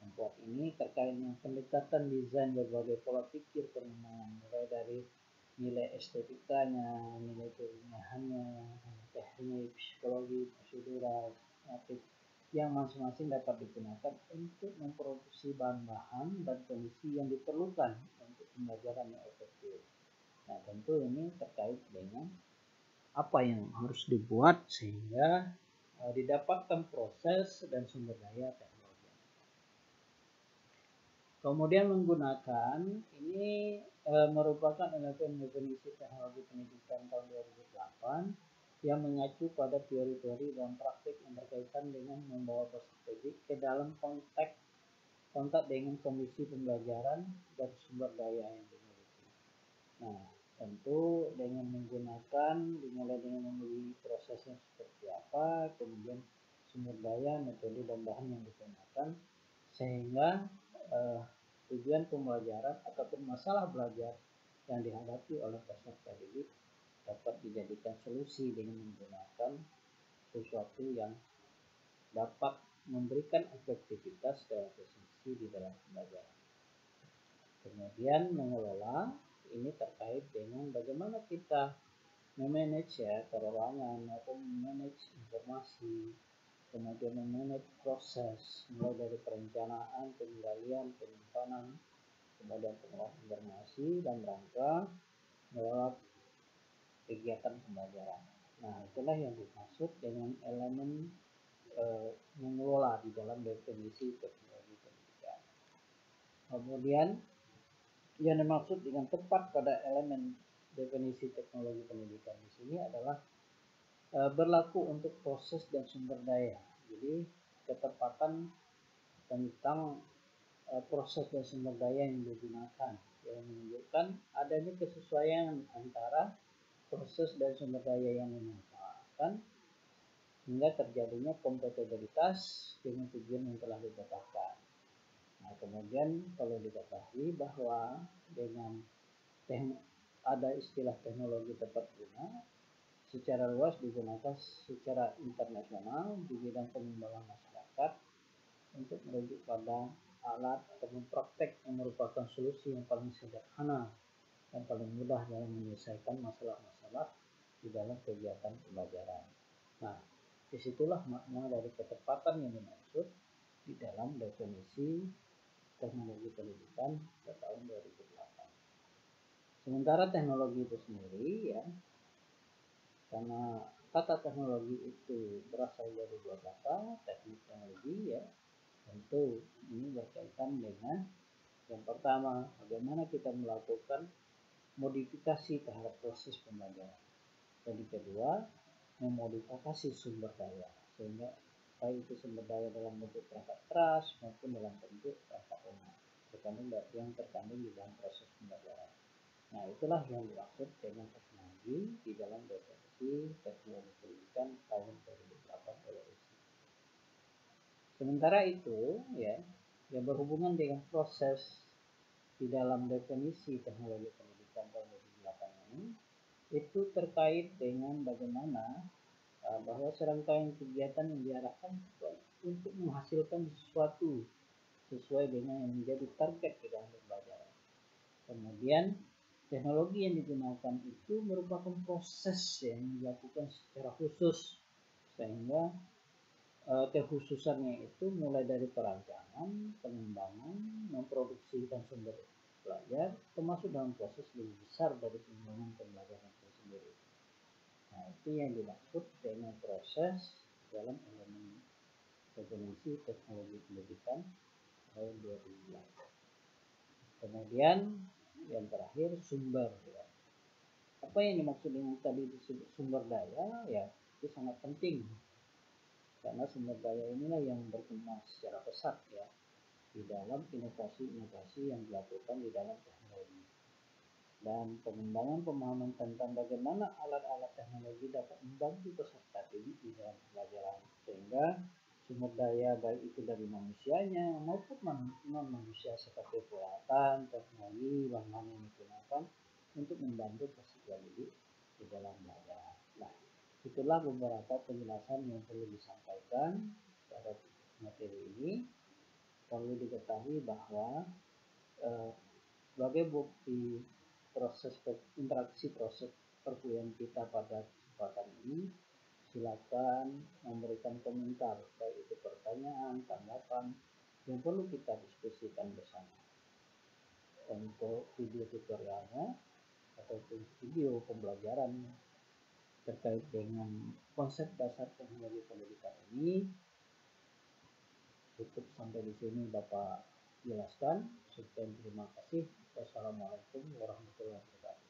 membuat ini terkait dengan pendekatan desain berbagai pola pikir pengembangan, mulai dari nilai estetikanya, nilai keilmiahannya, teknik, psikologi, prosedural, motif, yang masing-masing dapat digunakan untuk memproduksi bahan-bahan dan kondisi yang diperlukan untuk pembelajaran yang efektif. Nah, tentu ini terkait dengan apa yang harus dibuat sehingga didapatkan proses dan sumber daya teknologi. Kemudian menggunakan ini merupakan definisi teknologi pendidikan tahun 2008 yang mengacu pada teori-teori dan praktik yang berkaitan dengan membawa peserta didik ke dalam kontak dengan kondisi pembelajaran dan sumber daya yang dimiliki. Nah, tentu dengan menggunakan dimulai dengan memilih prosesnya seperti apa, kemudian sumber daya, metode dan bahan yang digunakan, sehingga tujuan pembelajaran ataupun masalah belajar yang dihadapi oleh peserta didik dapat dijadikan solusi dengan menggunakan sesuatu yang dapat memberikan efektivitas dan efisiensi di dalam pembelajaran. Kemudian mengelola ini terkait dengan bagaimana kita memanage, ya, perorangan maupun memanage informasi, kemudian memanage proses mulai dari perencanaan, pengendalian, penyimpanan, kemudian pengolahan informasi dan rangka mengelola kegiatan pembelajaran. Nah, itulah yang dimaksud dengan elemen mengelola di dalam definisi teknologi pendidikan. Kemudian yang dimaksud dengan tepat pada elemen definisi teknologi pendidikan di sini adalah berlaku untuk proses dan sumber daya. Jadi ketepatan tentang proses dan sumber daya yang digunakan yang menunjukkan adanya kesesuaian antara proses dan sumber daya yang dimanfaatkan hingga terjadinya kompatibilitas dengan tujuan yang telah ditetapkan. Nah, kemudian perlu diketahui bahwa dengan ada istilah teknologi tepat guna secara luas digunakan secara internasional di bidang pengembangan masyarakat untuk merujuk pada alat ataupun praktek yang merupakan solusi yang paling sederhana dan paling mudah dalam menyelesaikan masalah-masalah di dalam kegiatan pembelajaran. Nah, disitulah makna dari ketepatan yang dimaksud di dalam definisi teknologi pendidikan tahun 2008. Sementara teknologi itu sendiri, ya, karena kata teknologi itu berasal dari dua kata, teknik teknologi, ya, tentu ini berkaitan dengan yang pertama, bagaimana kita melakukan modifikasi terhadap proses pembelajaran. Dan kedua, memodifikasi sumber daya, sehingga baik itu sumber daya dalam bentuk perangkat keras maupun dalam bentuk perangkat lunak, yang terkandung di dalam proses pembelajaran. Nah, itulah yang dimaksud dengan teknologi di dalam definisi teknologi pendidikan tahun 2008 oleh USI. Sementara itu, ya, yang berhubungan dengan proses di dalam definisi teknologi pendidikan tahun 2008 ini, itu terkait dengan bagaimana bahwa serangkaian kegiatan yang diarahkan untuk menghasilkan sesuatu sesuai dengan yang menjadi target di dalam pembelajaran. Kemudian teknologi yang digunakan itu merupakan proses yang dilakukan secara khusus, sehingga kekhususannya itu mulai dari perancangan, pengembangan, memproduksikan sumber belajar, termasuk dalam proses lebih besar dari pengembangan pembelajaran itu sendiri. Nah, itu yang dimaksud dengan proses dalam elemen definisi teknologi pendidikan tahun 2008. Kemudian yang terakhir sumber. Ya. Apa yang dimaksud dengan tadi disebut sumber daya? Ya, itu sangat penting karena sumber daya inilah yang berkembang secara pesat ya di dalam inovasi-inovasi yang dilakukan di dalam teknologi dan pengembangan pemahaman tentang bagaimana alat-alat teknologi dapat membantu peserta didik di dalam pembelajaran sehingga sumber daya baik itu dari manusianya maupun non manusia seperti peralatan, teknologi, bahan yang digunakan untuk membantu peserta didik di dalam belajar. Nah, itulah beberapa penjelasan yang perlu disampaikan pada materi ini. Perlu diketahui bahwa sebagai bukti interaksi proses perkuliahan kita pada kesempatan ini, silakan memberikan komentar, baik itu pertanyaan, tanggapan yang perlu kita diskusikan bersama. Untuk video tutorialnya ataupun video pembelajaran terkait dengan konsep dasar teknologi pendidikan ini cukup sampai di sini Bapak jelaskan. Sekian, terima kasih. Wassalamualaikum warahmatullahi wabarakatuh.